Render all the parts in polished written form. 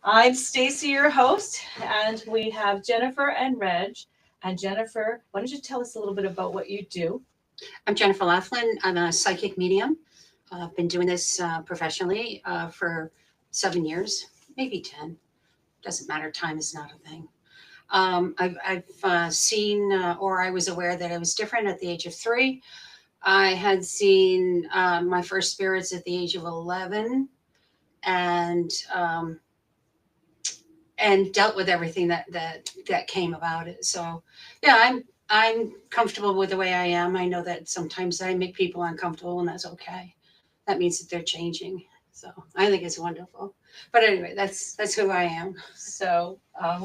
I'm Stacy, your host, and we have Jennifer and Reg. And Jennifer, why don't you tell us a little bit about what you do? I'm Jennifer Laughlin. I'm a psychic medium. I've been doing this professionally for 7 years, maybe 10. Doesn't matter. Time is not a thing. I've seen, or I was aware that I was different at the age of 3. I had seen my first spirits at the age of 11, and um, and dealt with everything that came about it. So, yeah, I'm comfortable with the way I am. I know that sometimes I make people uncomfortable, and that's okay. That means that they're changing. So I think it's wonderful. But anyway, that's who I am. So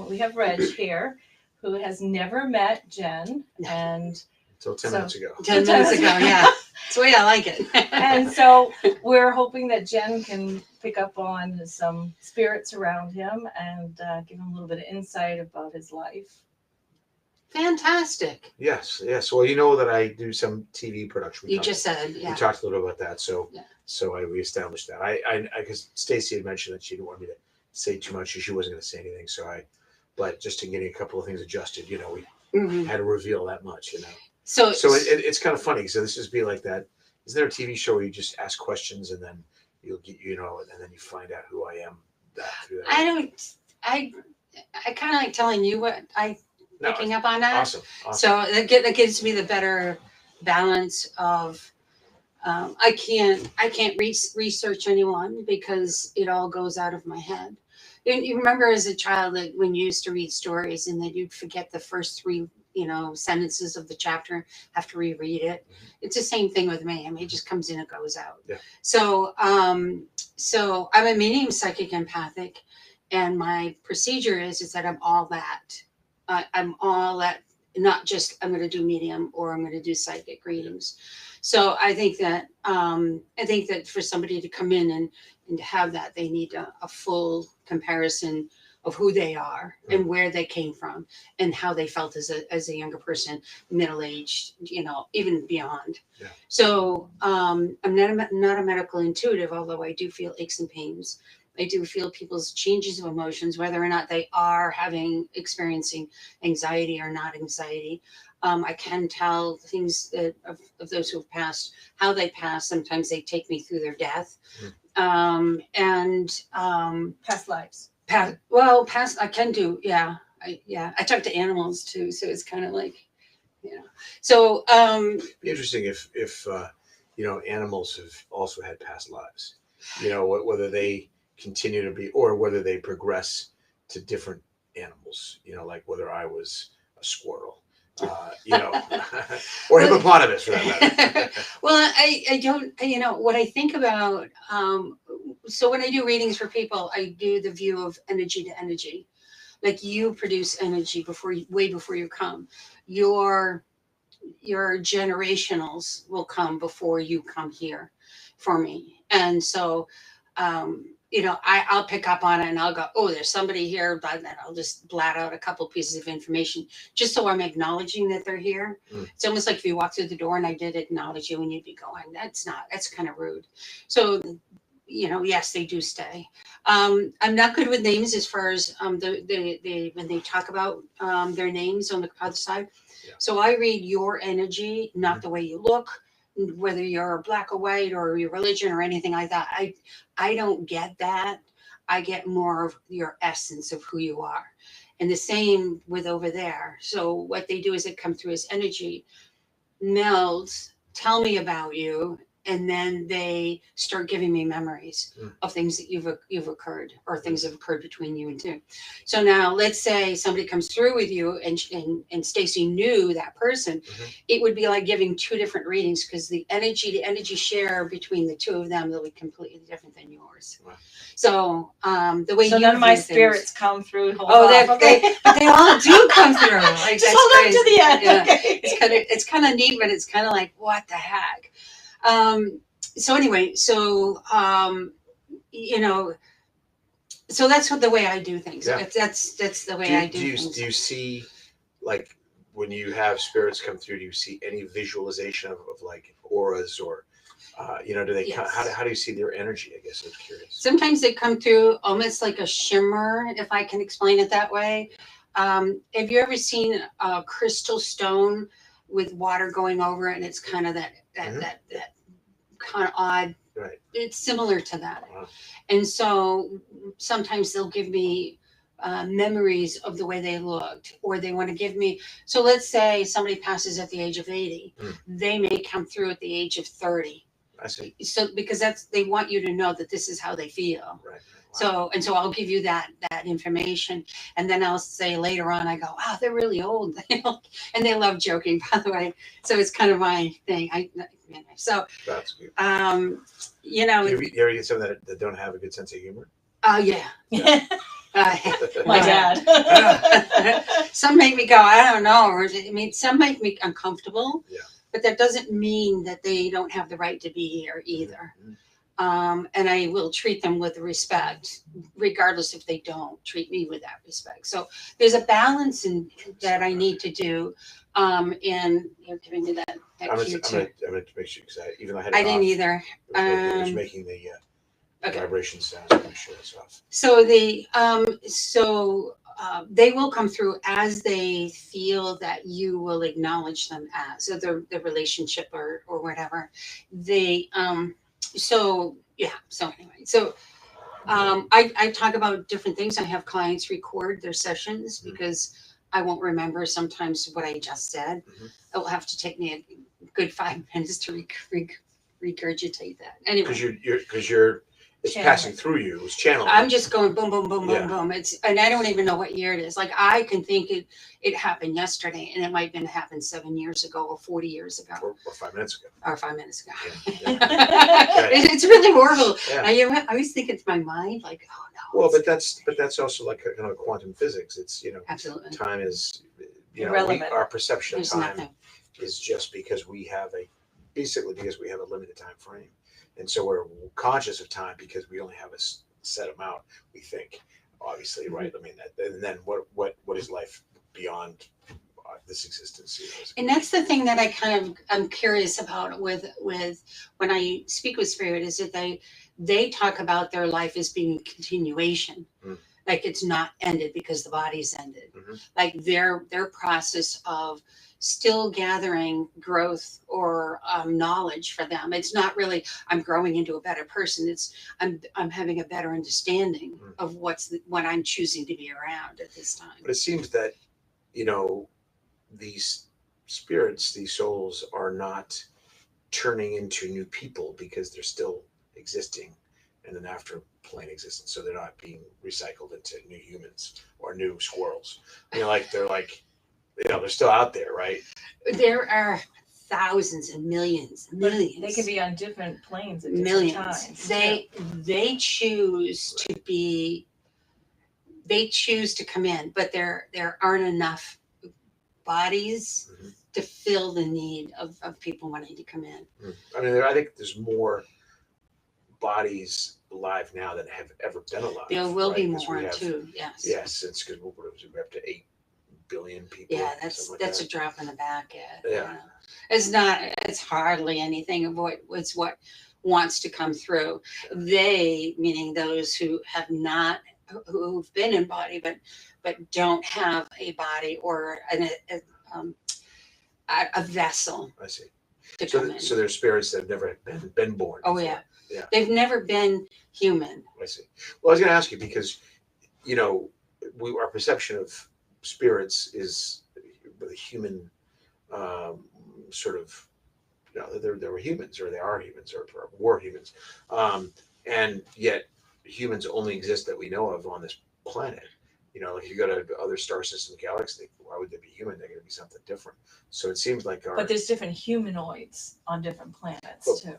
we have Reg here, who has never met Jen, and Until 10 So- minutes ago. 10 minutes ago, yeah, that's the way I like it. and so we're hoping that Jen can pick up on some spirits around him and give him a little bit of insight about his life. Fantastic. Yes, yes. Well, you know that I do some TV production. You just said, we yeah. talked a little about that, so Yeah. we established that. I because Stacy had mentioned that she didn't want me to say too much, she wasn't going to say anything. But just in getting a couple of things adjusted, we Mhm. had to reveal that much, So, So it's kind of funny. So this is be like that. Is there a TV show where you just ask questions and then you'll get, and then you find out who I am through that? I don't. I kind of like telling you what I No, picking up on that. awesome. So that gives me the better balance of I can't research anyone because it all goes out of my head. You remember as a child that when you used to read stories and then you'd forget the first 3 sentences of the chapter, have to reread it. It's the same thing with me. I mean, it just comes in and goes out. Yeah. So so I'm a medium psychic empathic, and my procedure is that I'm all that. I'm all that, not just I'm going to do medium or I'm going to do psychic readings. So I think that for somebody to come in and to have that, they need a full comparison of who they are and where they came from and how they felt as a younger person, middle aged, even beyond. Yeah. So I'm not a medical intuitive, although I do feel aches and pains. I do feel people's changes of emotions, whether or not they are experiencing anxiety or not anxiety. I can tell things of those who have passed, how they passed. Sometimes they take me through their death, and Past lives. past. I can do, yeah. I talk to animals too, so it's kind of like, So Be interesting if animals have also had past lives. Whether they continue to be or whether they progress to different animals. Like whether I was a squirrel, or hippopotamus for that matter. well, I don't. What I think about. So when I do readings for people, I do the view of energy to energy. Like you produce energy way before you come. Your generationals will come before you come here for me. And so, I'll pick up on it and I'll go, oh, there's somebody here, but then I'll just blat out a couple pieces of information just so I'm acknowledging that they're here. It's almost like if you walk through the door and I did acknowledge you and you'd be going, that's kind of rude. So, yes, they do stay. I'm not good with names as far as when they talk about their names on the other side. Yeah. So I read your energy, not the way you look, whether you're black or white or your religion or anything like that. I don't get that. I get more of your essence of who you are. And the same with over there. So what they do is they come through as energy, melds, tell me about you, and then they start giving me memories of things that you've occurred or things that have occurred between you and two. So now let's say somebody comes through with you and Stacy knew that person. It would be like giving 2 different readings because the energy share between the 2 of them will be completely different than yours. Wow. So the way So you none of my view spirits things, come through. Hold oh, off, okay? they all do come through. Like, Just that's hold on crazy. to the end. Yeah. Okay. It's kind of neat, but it's kind of like, what the heck? So anyway, so so that's the way I do things. Yeah. That's the way I do you things. do you see, like, when you have spirits come through? Do you see any visualization of like auras or You know, do they? Yes. How do you see their energy? I guess I was curious. Sometimes they come through almost like a shimmer, if I can explain it that way. Have you ever seen a crystal stone with water going over it, and it's kind of that Mhm. that kind of odd. Right. It's similar to that. Wow. And so sometimes they'll give me memories of the way they looked, or they want to give me. So let's say somebody passes at the age of 80, they may come through at the age of 30. I see. So because they want you to know that this is how they feel. Right. Wow. So I'll give you that information, and then I'll say later on, I go, wow, they're really old, and they love joking, by the way. So it's kind of my thing. So That's good. you know, You ever get some that don't have a good sense of humor? oh yeah. My dad. Some make me go, I don't know. Or, I mean, some make me uncomfortable. Yeah. But that doesn't mean that they don't have the right to be here either. Mhm. And I will treat them with respect, regardless if they don't treat me with that respect. So there's a balance in that I need to do. And you're giving me that I'm gonna cue too. make sure because even though I had I it didn't off, either. it was making the Okay. vibration sounds. I'm gonna show this off. So they will come through as they feel that you will acknowledge them as, so the relationship or whatever. So anyway, I talk about different things. I have clients record their sessions because I won't remember sometimes what I just said. Mhm. It will have to take me a good 5 minutes to regurgitate that. Anyway. Because you're it's Channeling. passing through you. It's channeling. I'm just going boom, boom, boom, boom, Yeah. boom. And I don't even know what year it is. Like I can think it happened yesterday, and it might have been happened 7 years ago, or 40 years ago, or 5 minutes ago. or 5 minutes ago. Yeah. It's really horrible. Yeah. I always think it's my mind, like, oh no. Well, but that's also like quantum physics. It's Absolutely. time is Irrelevant. our perception There's of time nothing. is just because we have a limited time frame, and so we're conscious of time because we only have a set amount. We think, obviously, right? I mean, and then what is life beyond this existence? And that's the thing that I'm curious about with when I speak with spirit, is that they talk about their life as being a continuation. Like it's not ended because the body's ended. Like their process of still gathering growth or knowledge for them. It's not really I'm growing into a better person. It's I'm having a better understanding of what I'm choosing to be around at this time. But it seems that these spirits, these souls, are not turning into new people because they're still existing in an after plane existence. So they're not being recycled into new humans or new squirrels. They're still out there, right? There are thousands and millions. They can be on different planes at different Millions. times. They choose to be. They choose to come in, but there aren't enough bodies to fill the need of people wanting to come in. I mean, I think there's more bodies alive now than have ever been alive. There will be right? 'Cause more too. Yes. Yes, it's because we're up to 8 billion people. Yeah, that's like a drop in the bucket. Yeah. It's not. It's hardly anything of what wants to come through. They, meaning those who have not, who've been in body, but don't have a body or a vessel. I see. To come in. So there's spirits that have never been born. Oh before. yeah. Yeah. They've never been human. I see. Well, I was going to ask you because, our perception of spirits is with a human sort of, they were humans, or they are humans, or were humans, and yet humans only exist that we know of on this planet. Like if you go to other star system galaxies, why would they be human? They're going to be something different. So it seems like But there's different humanoids on different planets too.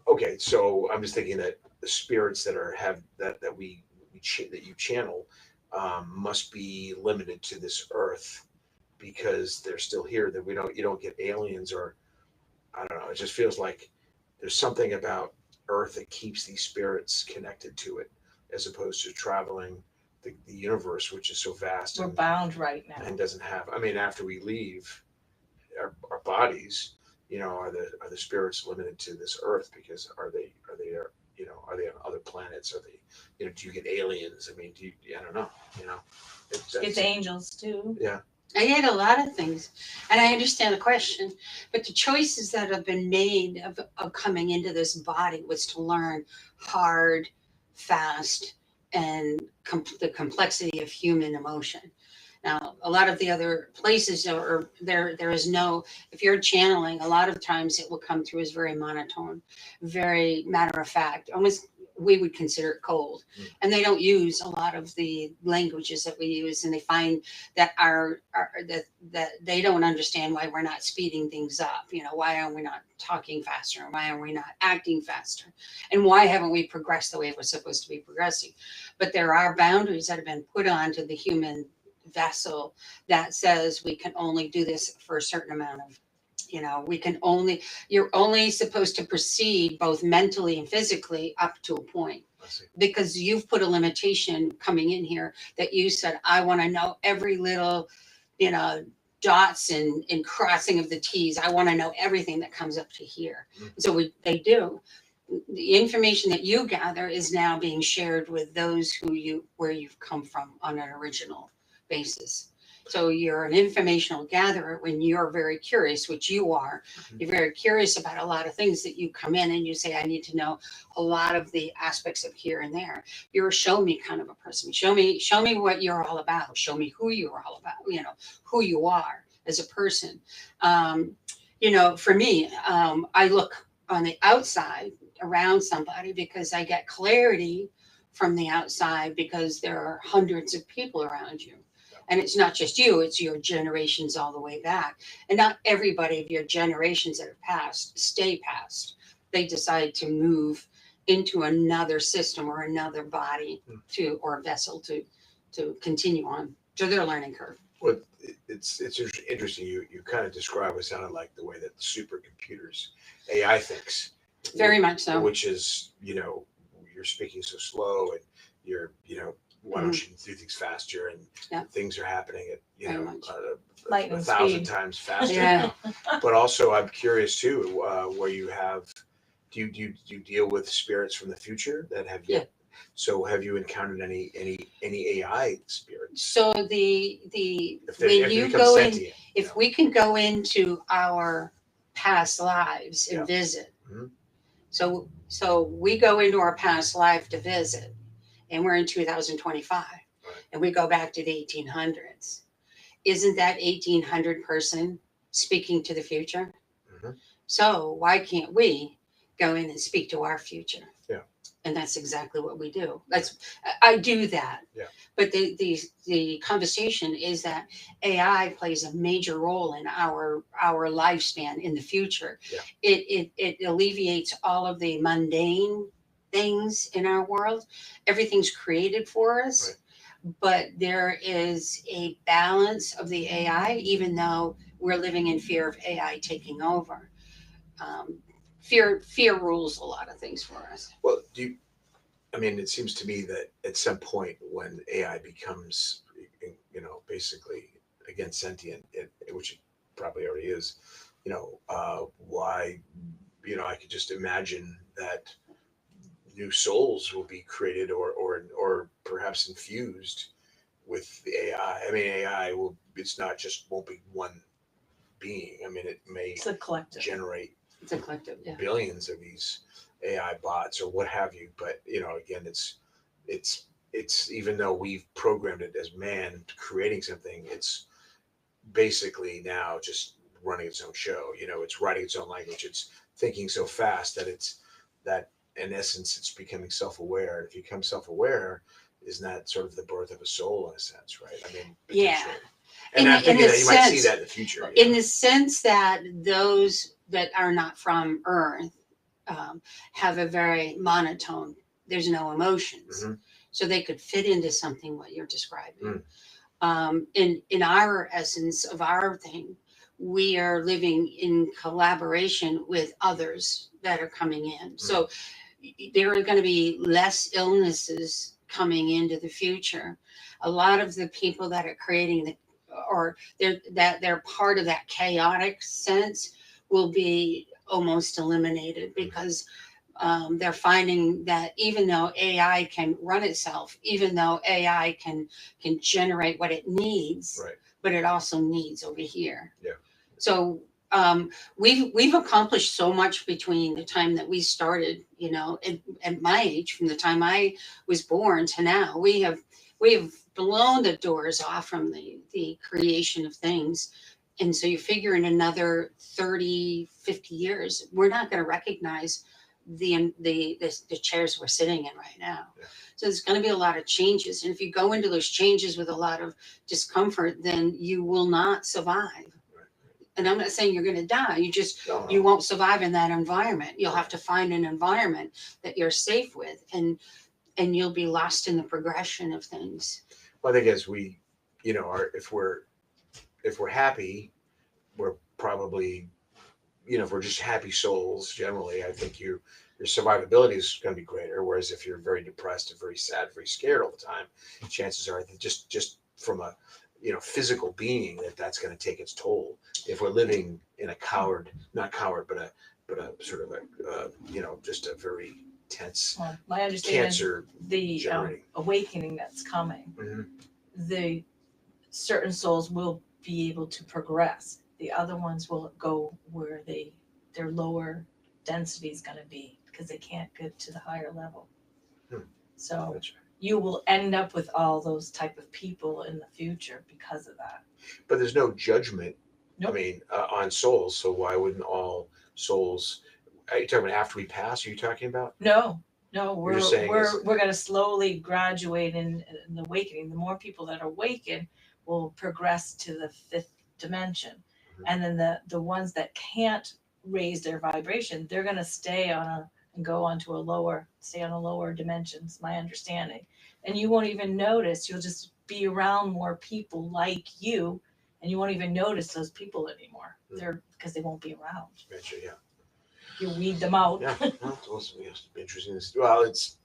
Okay, so I'm just thinking that the spirits that you channel must be limited to this Earth because they're still here. That you don't get aliens, or I don't know. It just feels like there's something about Earth that keeps these spirits connected to it, as opposed to traveling the universe, which is so vast. We're bound right now. And doesn't have. I mean, after we leave our bodies, you know, are the spirits limited to this earth? Because are they you know, are they on other planets? Are they, you know, do you get aliens? I mean, do you, I don't know, you know. It's angels too. Yeah. I get a lot of things, and I understand the question, but the choices that have been made of coming into this body was to learn hard, fast, and the complexity of human emotion. Now, a lot of the other places there is no, if you're channeling, a lot of times it will come through as very monotone, very matter of fact, almost we would consider it cold. And they don't use a lot of the languages that we use, and they find that that they don't understand why we're not speeding things up. You know, why are we not talking faster? Why are we not acting faster? And why haven't we progressed the way we're supposed to be progressing? But there are boundaries that have been put onto the human vessel that says we can only do this for a certain amount of, you know, you're only supposed to proceed both mentally and physically up to a point, because you've put a limitation coming in here that you said, I want to know every little, you know, dots and crossing of the T's. I want to know everything that comes up to here. So they do. The information that you gather is now being shared with those where you've come from on an original basis. So you're an informational gatherer when you're very curious, which you are. You're very curious about a lot of things that you come in and you say, I need to know a lot of the aspects of here and there. You're a show me kind of a person. Show me what you're all about. Show me who you're all about, you know, who you are as a person. You know, for me, I look on the outside around somebody because I get clarity from the outside because there are hundreds of people around you. And it's not just you, it's your generations all the way back. And not everybody of your generations that have passed stay past. They decide to move into another system or another body or vessel to continue on to their learning curve. Well, it's interesting. You kind of describe what sounded like the way that the supercomputers AI thinks. Very much so. Which is, you know, you're speaking so slow and you're, you know, why don't you do things faster, and things are happening at, you know, 1,000 times faster. Yeah. But also I'm curious too, where you have, do you deal with spirits from the future that have yet? So have you encountered any AI spirits? So if we can go into our past lives and visit. So we go into our past life to visit, and we're in 2025, and we go back to the 1800s. Isn't that 1800 person speaking to the future? So why can't we go in and speak to our future? And that's exactly what we do. I do that. But the conversation is that AI plays a major role in our lifespan in the future. It alleviates all of the mundane things in our world. Everything's created for us, but there is a balance of the AI, even though we're living in fear of AI taking over. Fear rules a lot of things for us. Well, I mean, it seems to me that at some point when AI becomes, you know, basically again sentient, which it probably already is, you know, why, you know, I could just imagine that new souls will be created or perhaps infused with the AI. I mean, AI it's not just won't be one being. I mean, it may generate billions of these AI bots or what have you. But, you know, again, it's even though we've programmed it as man creating something, it's basically now just running its own show. You know, it's writing its own language. It's thinking so fast that in essence, it's becoming self-aware. If you become self-aware, isn't that sort of the birth of a soul in a sense, right? I mean, potentially. And I'm thinking that you might see that in the future. In the sense that those that are not from Earth have a very monotone, there's no emotions. So they could fit into something what you're describing. In our essence of our thing, we are living in collaboration with others that are coming in. So there are going to be less illnesses coming into the future. A lot of the people that are creating they're part of that chaotic sense will be almost eliminated because they're finding that even though AI can run itself, even though AI can generate what it needs, Right. but it also needs over here. Yeah. So we've accomplished so much between the time that we started, you know, at my age, from the time I was born to now. We have blown the doors off from the creation of things. And so you figure in another 30, 50 years, we're not going to recognize the chairs we're sitting in right now. Yeah. So there's going to be a lot of changes. And if you go into those changes with a lot of discomfort, then you will not survive. And I'm not saying you're going to die. You won't survive in that environment. You'll have to find an environment that you're safe with, and you'll be lost in the progression of things. Well, I think as we, you know, if we're happy, we're probably, you know, if we're just happy souls generally, I think your survivability is going to be greater. Whereas if you're very depressed and very sad, very scared all the time, chances are that just from a, you know, physical being, that's going to take its toll. If we're living in a not coward, but a sort of a, you know, just a very tense, Well, my understanding is cancer the generating. awakening that's coming, Mhm. the certain souls will be able to progress. The other ones will go where their lower density is going to be because they can't get to the higher level. So That's right. you will end up with all those type of people in the future because of that. But there's no judgment. Nope. I mean, on souls. So why wouldn't all souls? Are you talking about after we pass? Are you talking about? No, You're we're just saying we're going to slowly graduate in awakening. The more people that awaken will progress to the fifth dimension, and then the ones that can't raise their vibration, they're going to stay and go on to stay on a lower dimension. Is my understanding, and you won't even notice. You'll just be around more people like you, and you won't even notice those people anymore. They're because they won't be around. Gotcha, yeah. You weed them out. Yeah, well, it's also interesting. Well, it's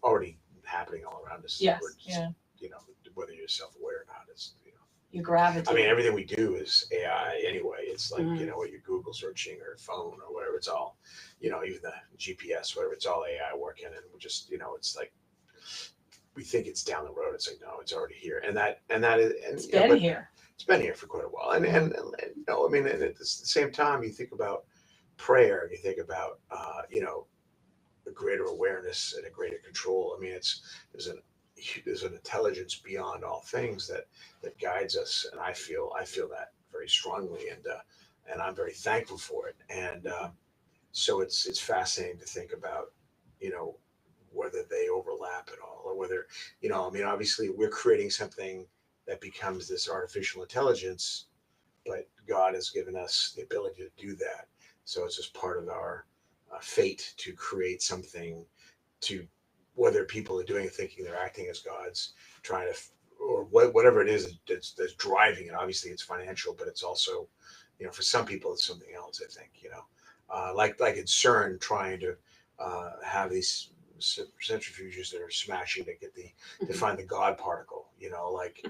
already happening all around us. Yes, We're just, yeah. You know, whether you're self-aware or not, it's, you know. You gravitate. I mean, everything we do is AI anyway. It's like, Mhm. you know, what you're Google searching or phone or whatever. It's all, you know, even the GPS, whatever. It's all AI working, and we just, you know, it's like we think it's down the road. It's like, no, it's already here, and that is. And, It's you know, been but here. it's been here for quite a while, and you know, I mean, and at the same time, you think about prayer, and you think about, you know, a greater awareness and a greater control. I mean, there's an intelligence beyond all things that guides us, and I feel that very strongly, and I'm very thankful for it. And so it's fascinating to think about, you know, whether they overlap at all, or whether, you know, I mean, obviously we're creating something that becomes this artificial intelligence, but God has given us the ability to do that. So it's just part of our fate to create something, to whether people are doing, thinking they're acting as gods, trying to, or whatever it is that's driving it. Obviously, it's financial, but it's also, you know, for some people, it's something else. I think, you know, like in CERN, trying to have these centrifuges that are smashing to get to find the God particle. You know, like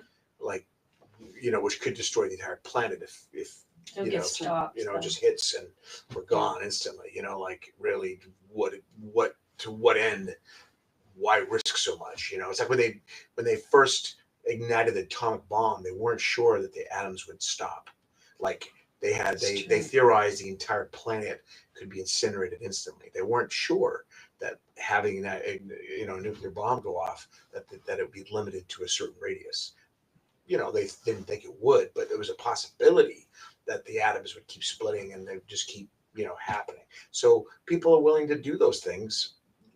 you know, which could destroy the entire planet if It'll you get know, stopped. you know, though. just hits and we're gone instantly. You know, like really, what to what end? Why risk so much? You know, it's like when they first ignited the atomic bomb, they weren't sure that the atoms would stop. Like they theorized the entire planet could be incinerated instantly. They weren't sure that having that, you know, a nuclear bomb go off, that it would be limited to a certain radius. You know, they didn't think it would, but there was a possibility that the atoms would keep splitting and they would just keep, you know, happening. So people are willing to do those things.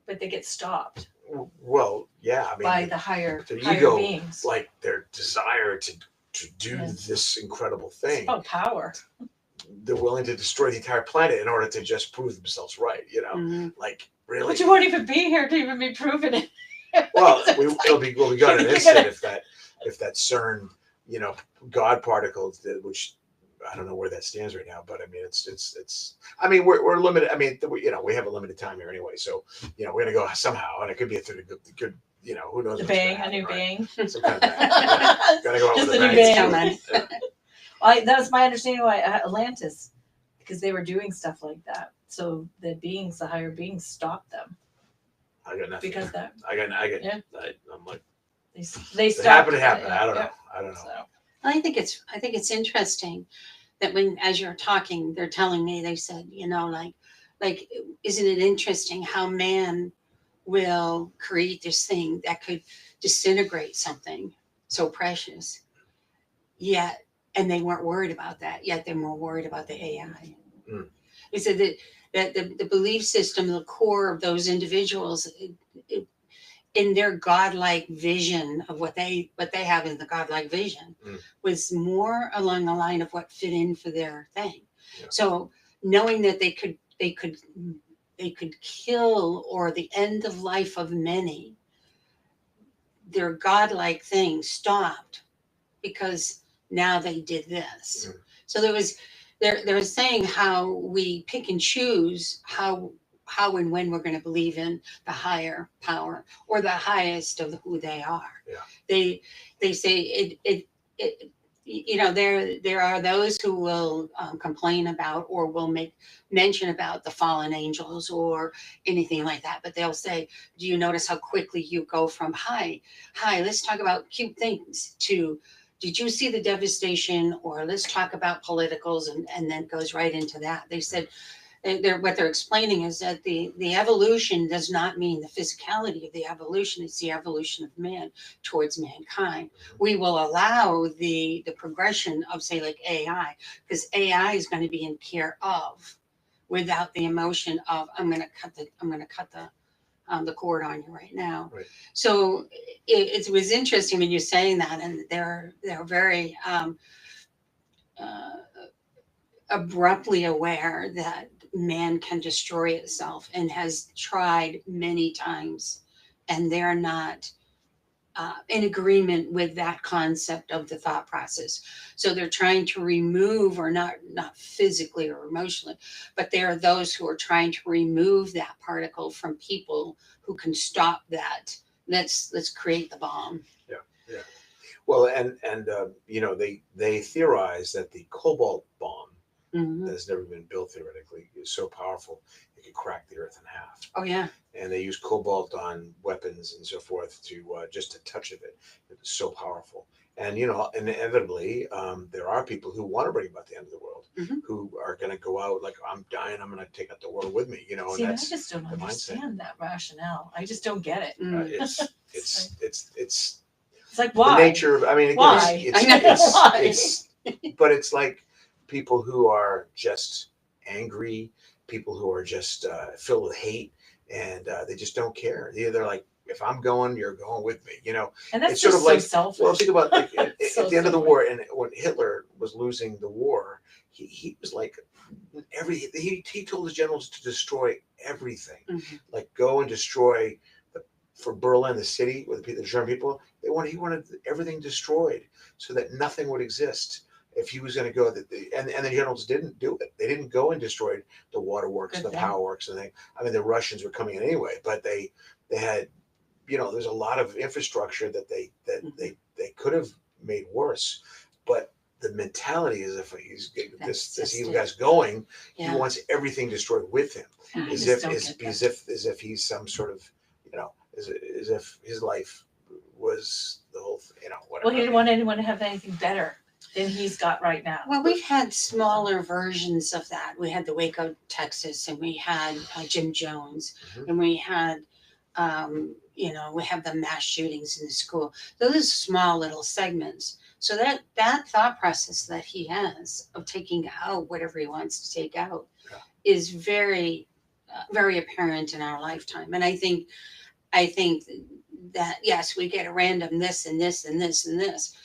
But they get stopped Well, yeah, I mean, by the higher their ego, beings. like their desire to do this incredible thing. Oh, power. They're willing to destroy the entire planet in order to just prove themselves right. You know, Mhm. like really. But you won't even be here to even be proven it. Well, we got an instant if that CERN, you know, God particles, which I don't know where that stands right now, but I mean, it's. I mean, we're limited. I mean, you know, we have a limited time here anyway, so you know, we're gonna go somehow, and it could be through the good. You know, who knows? The what's gonna bang, a happen, new right? bang. Some kind of bang. Yeah. Gotta go out Just with a a new bang. bang. Yeah. That's my understanding why Atlantis, because they were doing stuff like that. So the beings, the higher beings, stopped them I got nothing. because that I'm like, they it stopped. happened to happen. I don't Yeah. know. I don't know. So I think it's interesting that when, as you're talking, they're telling me, they said, like, isn't it interesting how man will create this thing that could disintegrate something so precious, yet, and they weren't worried about that, yet they're more worried about the AI. Mm. They said that the belief system, the core of those individuals, in their godlike vision of what they have in the godlike vision, was more along the line of what fit in for their thing. Yeah. So knowing that they could kill, or the end of life of many, their godlike thing stopped because now they did this. So they're saying how we pick and choose how and when we're going to believe in the higher power or the highest of who they are. Yeah. They say it there are those who will complain about or will make mention about the fallen angels or anything like that, but they'll say, do you notice how quickly you go from hi, let's talk about cute things, to did you see the devastation, or let's talk about politicals, and then goes right into that. They said what they're explaining is that the evolution does not mean the physicality of the evolution. It's the evolution of man towards mankind. We will allow the progression of, say, like AI, because AI is going to be in care of, without the emotion of I'm going to cut the cord on you right now. Right. So it was interesting when you're saying that, and they're very abruptly aware that man can destroy itself, and has tried many times, and they're not in agreement with that concept of the thought process. So they're trying to remove, or not physically or emotionally, but there are those who are trying to remove that particle from people who can stop that. Let's create the bomb. Yeah. Well, and they theorize that the cobalt bomb Mm-hmm. that's never been built theoretically is so powerful it could crack the earth in half. Oh yeah. And they use cobalt on weapons and so forth to just a touch of it. It's so powerful. And inevitably, there are people who want to bring about the end of the world, who are going to go out like, I'm dying, I'm going to take out the world with me. see, and I that's just don't the mindset. understand that rationale. I just don't get it. It's It's like, the why? nature of. I mean, again, Why? I know. Why? but it's like people who are just angry, people who are just filled with hate, and they just don't care. They're like, if I'm going, you're going with me. And that's It's sort just of like, so selfish. well, think about like at So the end of the selfish. war, and when Hitler was losing the war, he was like, he told his generals to destroy everything, like go and destroy for Berlin, the city where the German people, he wanted everything destroyed so that nothing would exist. If he was going to go, and the generals didn't do it. They didn't go and destroy the waterworks and the power works and things. I mean, the Russians were coming in anyway, but they had, there's a lot of infrastructure that they could have made worse. But the mentality is, if this evil guy's going, he wants everything destroyed with him, as if he's some sort of, as if his life was the whole thing, whatever. Well, he didn't want anyone to have anything better than he's got right now. Well, we've had smaller versions of that. We had the Waco, Texas, and we had Jim Jones, and we had, we have the mass shootings in the school. Those are small little segments. So that thought process that he has of taking out whatever he wants to take out is very, very apparent in our lifetime. And I think that, yes, we get a random this and this and this and this,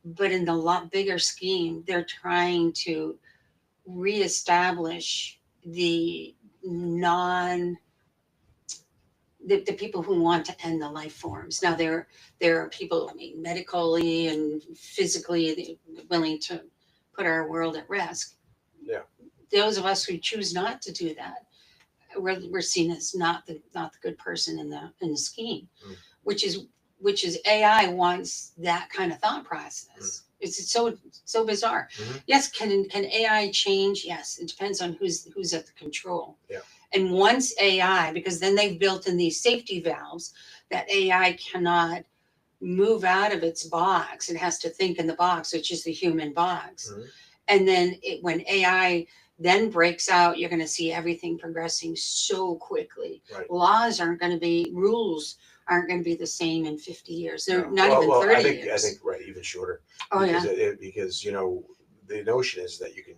but in the lot bigger scheme, they're trying to reestablish the people who want to end the life forms. Now there are people, medically and physically willing to put our world at risk. Yeah. Those of us who choose not to do that, we're seen as not the good person in the scheme, which is which is AI wants that kind of thought process. It's so bizarre. Mhm. Yes, can AI change? Yes, it depends on who's at the control. Yeah. And once AI, because then they've built in these safety valves that AI cannot move out of its box. It has to think in the box, which is the human box. Mhm. And then when AI then breaks out, you're going to see everything progressing so quickly. Right. Rules aren't going to be the same in 50 years. They're No. not Well, even well, 30 I think years. right, even shorter. Oh, because yeah. because the notion is that you can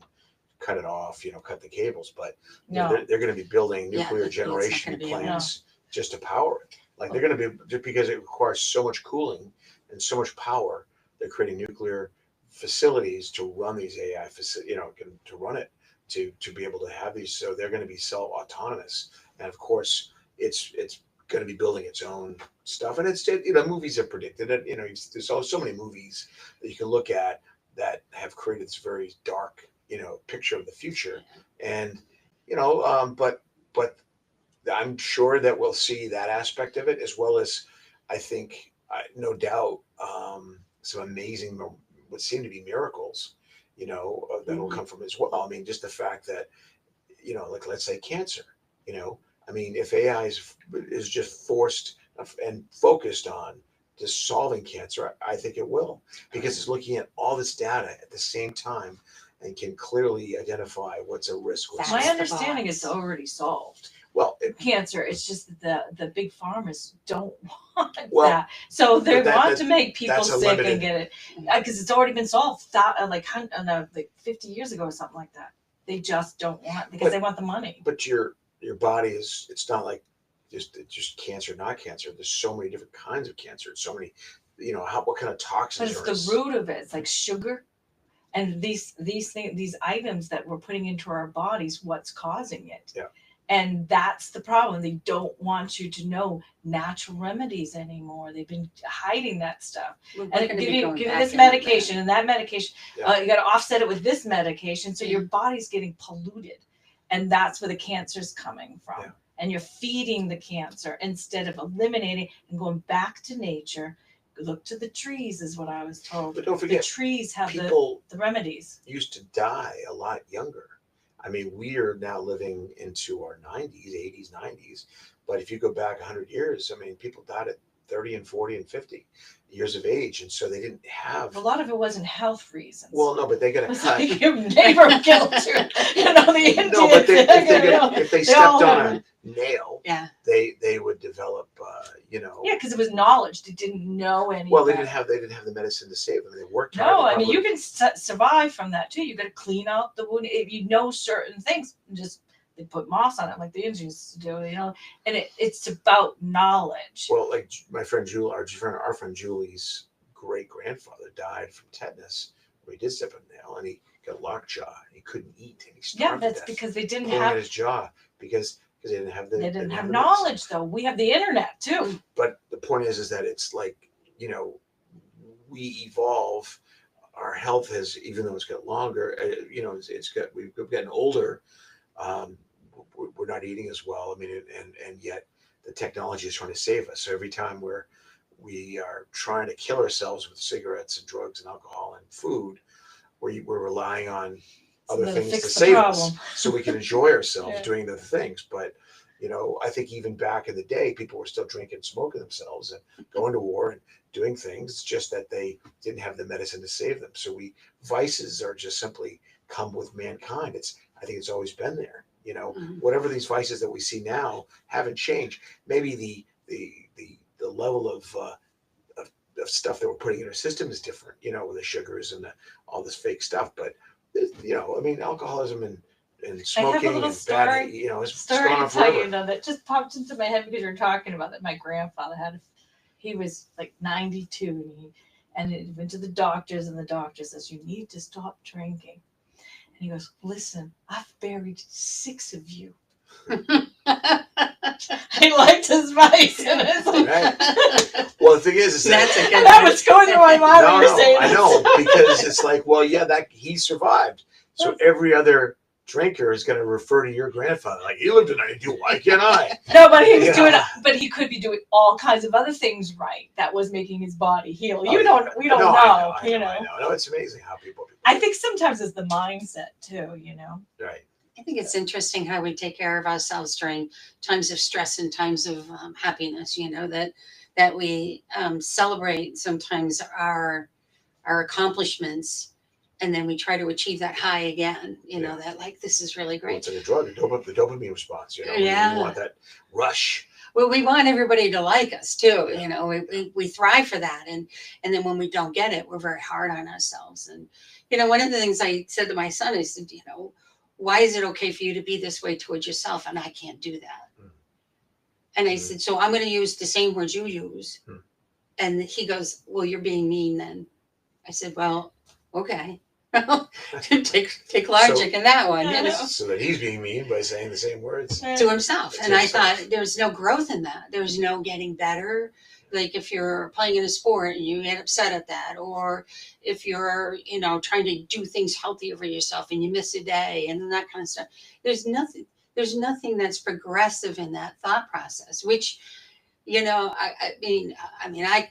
cut it off, cut the cables, but No, they're going to be building Yeah, nuclear it's not generation gonna be plants just to power it. Like they're going to be, just because it requires so much cooling and so much power, they're creating nuclear facilities to run these AI to run it, to be able to have these. So they're going to be self-autonomous, and of course it's going to be building its own stuff. And movies have predicted it. There's so many movies that you can look at that have created this very dark picture of the future. And but I'm sure that we'll see that aspect of it, as well as I think, no doubt, some amazing, what seem to be miracles, that'll Mhm. come from it as well. I mean, just the fact that, like, let's say cancer, I mean, if AI is just forced and focused on just solving cancer, I think it will, because it's looking at all this data at the same time and can clearly identify what's a risk. What's my That's not. the understanding box. is already solved. Well, Cancer, it's just that the big farmers don't want Well, that, so they but want to make people that's a sick limited- and get it, because it's already been solved like 50 years ago or something like that. They just don't want, because they want the money. but your body it's not like just cancer, not cancer. There's so many different kinds of cancer. So many, what kind of But toxins it's are the root of it. It's like sugar, and these things, these items that we're putting into our bodies, what's causing it. Yeah. And that's the problem. They don't want you to know natural remedies anymore. They've been hiding that stuff. We're And gonna give be you going give you back this into that. medication and that medication. Yeah. You got to offset it with this medication, so Yeah. your body's getting polluted, and that's where the cancer's coming from. Yeah. And you're feeding the cancer instead of eliminating and going back to nature. Look to the trees, is what I was told. But don't The forget, trees have people the remedies. used to die a lot younger. I mean, we are now living into our 90s, 80s, 90s. But if you go back 100 years, I mean, people died at 30 and 40 and 50 years of age. And so they didn't have. A lot of it wasn't health reasons. Well, no, but they got it to was cut. like your neighbor killed you. The Indians. No, but if they stepped all on had- a nail, Yeah. they would develop, Yeah, because it was knowledge. They didn't know anything. Well, they didn't have the medicine to save them. They worked hard. No, They I mean, probably- you can survive from that too. You got to clean out the wound if you know certain things. Just they put moss on it, like the Indians used to do, And it's about knowledge. Well, like my friend our friend Julie's great grandfather died from tetanus. Where he did step on a nail, and he got lockjaw, and he couldn't eat, and he Yeah, starved to that's death, because they didn't pulling at have his jaw because they didn't have the they didn't have the medicine. knowledge though. We have the internet too. But the point is that it's like, we evolve. Our health has, even though it's got longer, we've gotten older. We're not eating as well. I mean, and yet the technology is trying to save us. So every time we are trying to kill ourselves with cigarettes and drugs and alcohol and food, we're relying on other So things fix to the save problem. us, so we can enjoy ourselves Yeah. doing the things. But I think even back in the day, people were still drinking, smoking themselves, and going to war and doing things. It's just that they didn't have the medicine to save them. So vices are just simply come with mankind. I think it's always been there. Mhm. Whatever these vices that we see now haven't changed. Maybe the level of stuff that we're putting in our system is different. With the sugars and all this fake stuff. But I mean, alcoholism and smoking little and story- bad, it's Story gone to on tell forever. you that just popped into my head because you're talking about that. My grandfather he was like 92, and he went to the doctors, and the doctor says, "You need to stop drinking." And he goes, "Listen, I've buried 6 of you." He liked his vice, and it's like, Right. Well, the thing is That's a good and that was going through my mind when you were saying I this. know, because it's like, well, yeah, that he survived. So every other drinker is going to refer to your grandfather like, he lived in 92. Why can't I? No, but he was Yeah. doing, but he could be doing all kinds of other things right. That was making his body heal. Oh, We yeah. don't No, know. I You know. know. No, it's amazing how people. I think sometimes it's the mindset too. You know. Right. I think it's interesting how we take care of ourselves during times of stress and times of happiness. You know that we celebrate sometimes our accomplishments, and then we try to achieve that high again. You know that like this is really Well, great. it's like a drug, the dopamine response. You know, Yeah. you want that rush. Well, we want everybody to like us too. Yeah. You know, we thrive for that, and then when we don't get it, we're very hard on ourselves. And you know, one of the things I said to my son, I said, you know, why is it okay for you to be this way towards yourself, and I can't do that? Mm. And I Mm. said, so I'm going to use the same words you use. Mm. And he goes, well, you're being mean then. I said, well, okay. take logic in that one, you know, So that he's being mean by saying the same words. to himself. To And I himself. thought there's no growth in that. There's no getting better. Like if you're playing in a sport and you get upset at that, or if you're, you know, trying to do things healthier for yourself and you miss a day and that kind of stuff. There's nothing that's progressive in that thought process, which, you know, I mean, I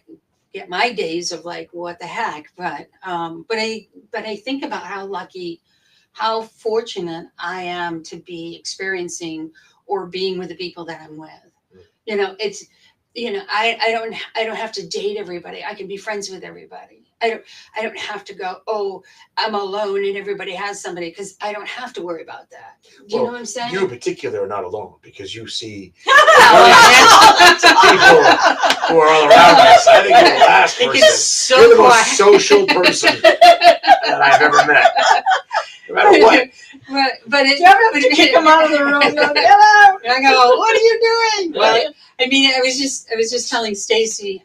get my days of like, what the heck, but I think about how fortunate I am to be experiencing or being with the people that I'm with. You know, it's, you know, I don't have to date everybody. I can be friends with everybody. I don't have to go, oh, I'm alone and everybody has somebody, because I don't have to worry about that. Do you Well, know what I'm saying? You in particular are not alone, because you see Oh, people who are all around us. I think you're the last It person. gets so You're the quiet. most social person that I've ever met. No matter what. But it, Do you ever have to kick him out of the room? Go, hello. I go, what are you doing? Right. Well, I mean, I was just telling Stacy,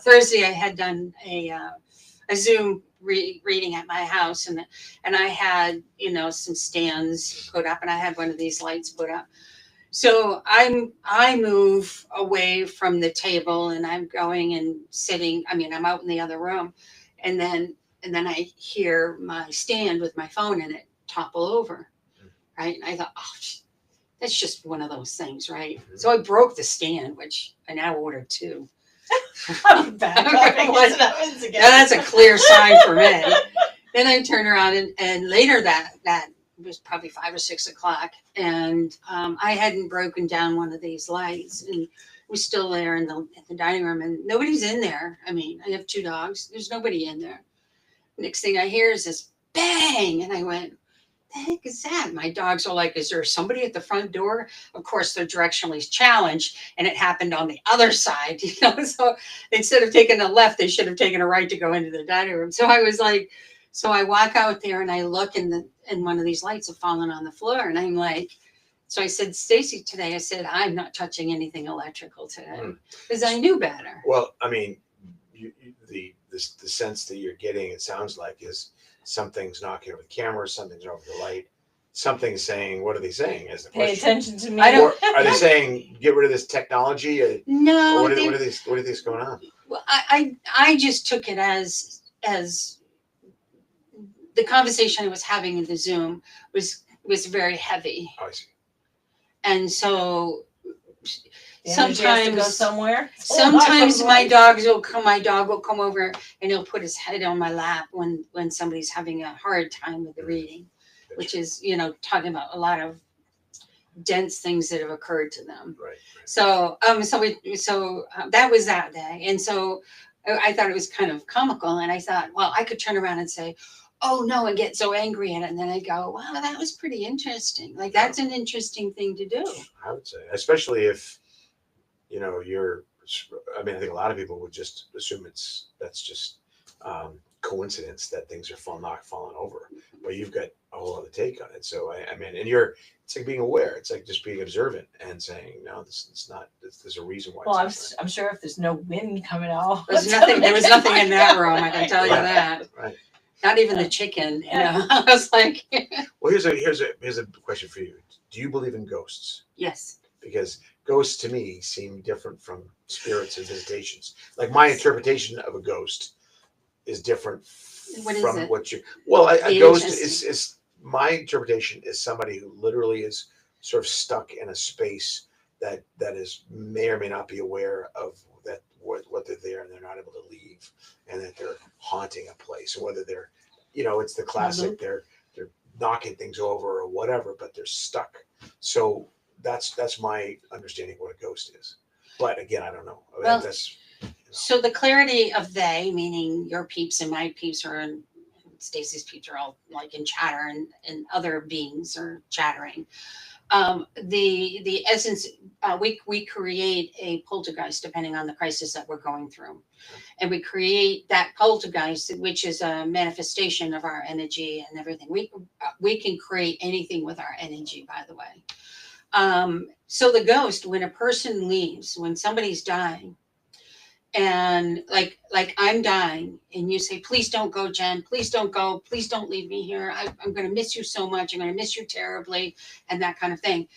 Thursday I had done a Zoom reading at my house, and I had, you know, some stands put up, and I had one of these lights put up. So I move away from the table, and I'm going and sitting. I mean, I'm out in the other room, and then I hear my stand with my phone in it topple over, right? And I thought, oh, that's just one of those things, right? So I broke the stand, which I now ordered two. I'm back. What happens again? Now that's a clear sign for me. Then I turn around and later that was probably 5 or 6 o'clock, and I hadn't broken down one of these lights, and it was still there in the dining room, and nobody's in there. I mean, I have 2 dogs. There's nobody in there. Next thing I hear is this bang, and I went, the heck is that? My dogs are like, is there somebody at the front door? Of course, they're directionally challenged, and it happened on the other side, you know. So instead of taking a left, they should have taken a right to go into the dining room. So I was like, so I walk out there and I look, and one of these lights have fallen on the floor, and I'm like, so I said, Stacy, today, I said, I'm not touching anything electrical today, because I knew better. Well, I mean, the sense that you're getting, it sounds like, is something's knocking over the camera, something's over the light, something's saying, what are they saying? Is the Pay question. attention to me. I don't- Or are they saying, get rid of this technology? Or No, what do you think's going on? well, I just took it as the conversation I was having in the Zoom was very heavy, Oh, I see. and so The energy has to go sometimes somewhere. sometimes my dog will come over and he'll put his head on my lap when somebody's having a hard time with the reading, which is, you know, talking about a lot of dense things that have occurred to them. Right. So that was that day, and so I thought it was kind of comical, and I thought, well, I could turn around and say, oh no, and get so angry at it, and then I go, wow, that was pretty interesting. Like, that's an interesting thing to do. I would say, especially if, you know, I mean, I think a lot of people would just assume that's just coincidence that things are falling over, but you've got a whole other take on it. So I mean, and it's like being aware. It's like just being observant and saying, no, it's not. There's a reason why. Well, it's I'm sure if there's no wind coming out, There was nothing in that room, I can tell you Right. that. Right. Not even the chicken, you know. I was like, Well, here's a question for you. Do you believe in ghosts? yes. Because ghosts to me seem different from spirits and visitations. Like, my interpretation of a ghost is different What is from it? what you. Well, a Be ghost interesting. is my interpretation is somebody who literally is sort of stuck in a space that is may or may not be aware of that what they're there and they're not able to leave, and that they're haunting a place, or whether they're, it's the classic, they're knocking things over or whatever, but they're stuck. So that's my understanding of what a ghost is. But again, I don't know. I mean, Well, that's So the clarity of they, meaning your peeps and my peeps are in Stacy's peeps are all like in chatter, and other beings are chattering. The essence, we create a poltergeist depending on the crisis that we're going through, and we create that poltergeist, which is a manifestation of our energy and everything. We can create anything with our energy, by the way. So the ghost, when a person leaves, when somebody's dying, and like I'm dying, and you say, please don't go, Jen, please don't go, please don't leave me here, I'm going to miss you so much, I'm going to miss you terribly, and that kind of thing.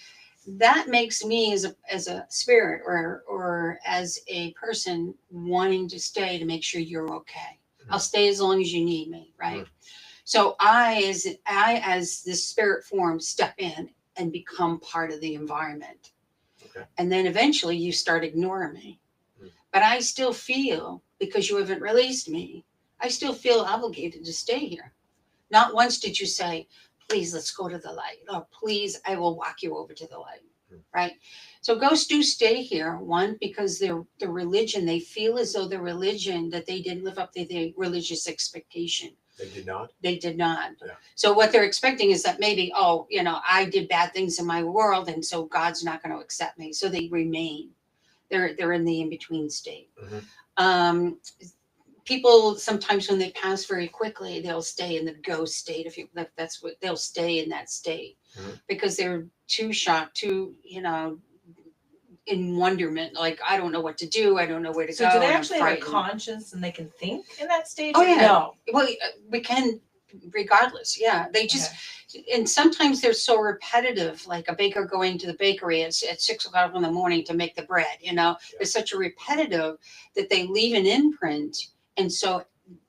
That makes me as a spirit, or as a person, wanting to stay to make sure you're okay. I'll stay as long as you need me, right? So I as this spirit form, step in and become part of the environment. Okay. And then eventually you start ignoring me. But I still feel, because you haven't released me, I still feel obligated to stay here. Not once did you say, please, let's go to the light. Or please, I will walk you over to the light. Right? So ghosts do stay here. One, because the religion, they feel as though the religion, that they didn't live up to the religious expectation. They did not. They did not. Yeah. So what they're expecting is that maybe, I did bad things in my world, and so God's not going to accept me. So they remain. They're in the in-between state. Mm-hmm. People sometimes, when they pass very quickly, they'll stay in the ghost state. If that's what they'll stay in that state, because they're too shocked, too in wonderment. Like, I don't know what to do. I don't know where to go. So do they and I'm actually have a frightened. conscience and they can think in that stage? Oh, or yeah. No. Well, we can, regardless. Yeah, they just. And sometimes they're so repetitive, like a baker going to the bakery at 6 o'clock in the morning to make the bread, It's such a repetitive that they leave an imprint. And so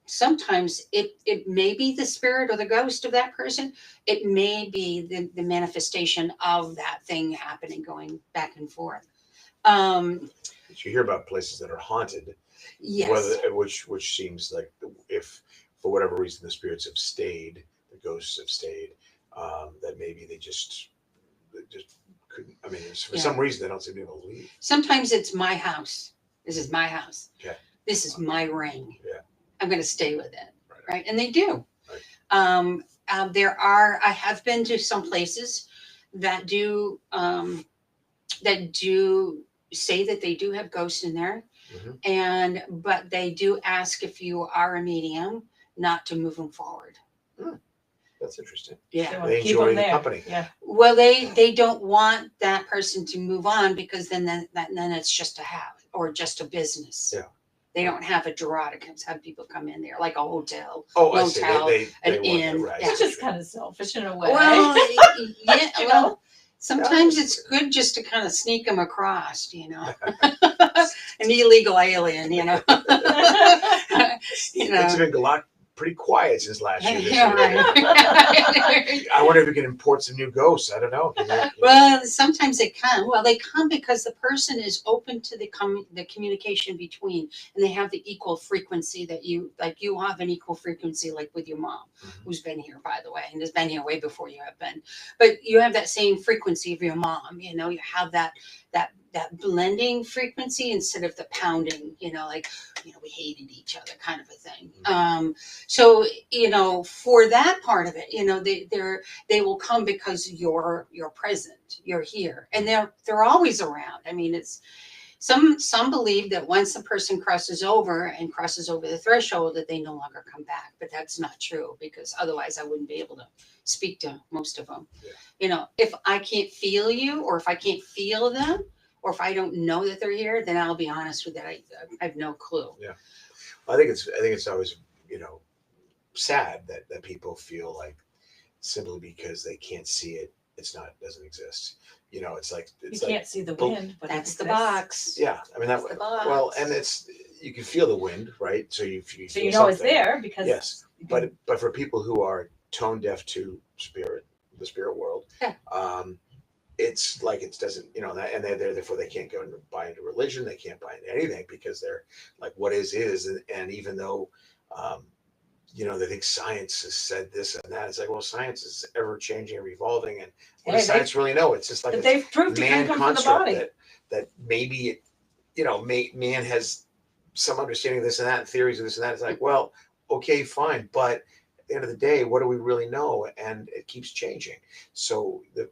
sometimes it may be the spirit or the ghost of that person. It may be the manifestation of that thing happening, going back and forth. You hear about places that are haunted. Yes. Which seems like, if for whatever reason the spirits have stayed, the ghosts have stayed, that maybe they just couldn't. I mean, for some reason they don't seem to be able to leave. Sometimes it's my house. This is my house. Okay. This is my ring. Yeah. I'm going to stay with it. Right. And they do. Right. I have been to some places that do say that they do have ghosts in there. But they do ask, if you are a medium, not to move them forward. That's interesting. Yeah. They enjoy the company. Yeah. Well, they don't want that person to move on, because then it's just a habit or just a business. Yeah. They don't have a draw to have people come in there, like a hotel. Oh, I see. motel, They an want inn. that, right. Yeah. It's just kind of selfish in a way. Well, yeah. You Well, know? sometimes it's good just to kind of sneak them across, an illegal alien, Things have been a lot pretty quiet since last year. This Yeah, year. right. I wonder if we can import some new ghosts. I don't know. Well, sometimes they come. Well, they come because the person is open to the communication between, and they have the equal frequency that you have an equal frequency, like with your mom, who's been here, by the way, and has been here way before you have been. But you have that same frequency of your mom. You have that blending frequency instead of the pounding. We hated each other, kind of a thing. So for that part of it, they will come because you're present, you're here, and they're always around. I mean, it's some believe that once a person crosses over the threshold, that they no longer come back, but that's not true, because otherwise I wouldn't be able to speak to most of them. Yeah. If I can't feel you, or if I can't feel them, or if I don't know that they're here, then I'll be honest with that. I have no clue. Yeah. I think it's always, sad that people feel like, simply because they can't see it, doesn't exist. It's like You can't see the wind, but That's it the exists. box. Yeah, I mean That's the box. well, and you can feel the wind, right? So you So feel you know it's something. there because Yes, but for people who are tone deaf to the spirit world. Yeah. It's like it doesn't, that, and therefore they can't go and buy into religion. They can't buy into anything because they're like, what is, and even though, they think science has said this and that. It's like, well, science is ever changing and evolving, and what does science really know? It's just like But they've proved it can man come from the construct body. that maybe man has some understanding of this and that, and theories of this and that. It's like, well, okay, fine, but at the end of the day, what do we really know? And it keeps changing. So the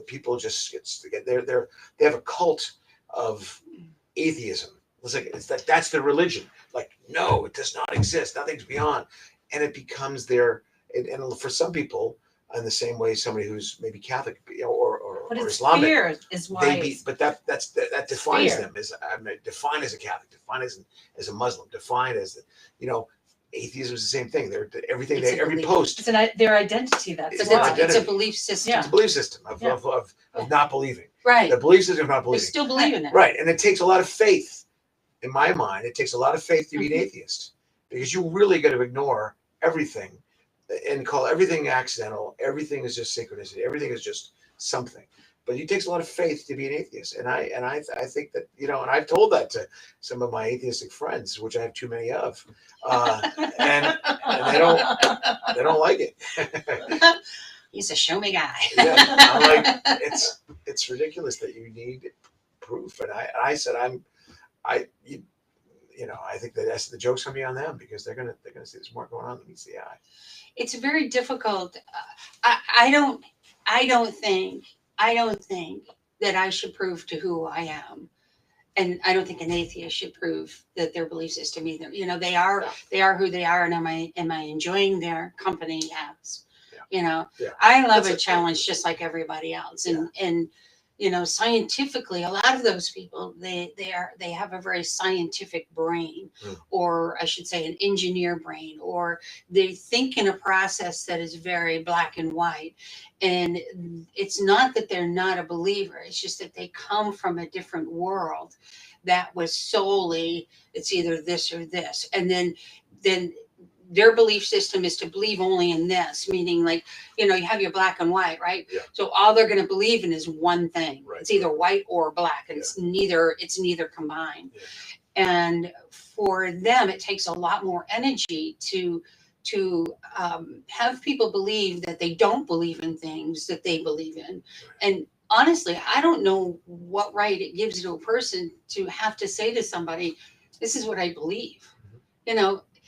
people just they have a cult of atheism. It's like that's their religion. Like, no, it does not exist. Nothing's beyond, and it becomes and for some people, in the same way, somebody who's maybe Catholic or But it's Islamic, fear is why. but that defines fear. them as defined as a Catholic, defined as a Muslim, defined as atheism is the same thing. They're everything. It's a Every belief. post. It's their identity. That's It's But their why. identity. it's a belief system. Yeah. It's a belief system of Yeah. of not believing. Right. The belief system of not They believing. still believe in it. Right, and it takes a lot of faith. In my mind, it takes a lot of faith to be an Mhm. atheist, because you really got to ignore everything and call everything accidental. Everything is just synchronicity. Everything is just something. But it takes a lot of faith to be an atheist, and I think that and I've told that to some of my atheistic friends, which I have too many of, and they don't like it. He's a show me guy. Yeah, I'm like, it's ridiculous that you need proof, and I said I think that the joke's gonna be on them, because they're gonna see there's more going on than meets the eye. It's very difficult. I don't think that I should prove to who I am, and I don't think an atheist should prove that their belief system either. They are who they are, and am I enjoying their company? Yes. Yeah. I love That's a challenge just like everybody else, and scientifically, a lot of those people, they have a very scientific brain, or I should say an engineer brain, or they think in a process that is very black and white. And it's not that they're not a believer, it's just that they come from a different world that was solely, it's either this or this. And then their belief system is to believe only in this, meaning like, you have your black and white, right? Yeah. So all they're going to believe in is one thing. Right. It's either white or black, and Yeah. it's neither combined. Yeah. And for them, it takes a lot more energy to have people believe that they don't believe in things that they believe in. And honestly, I don't know what right it gives to a person to have to say to somebody, this is what I believe.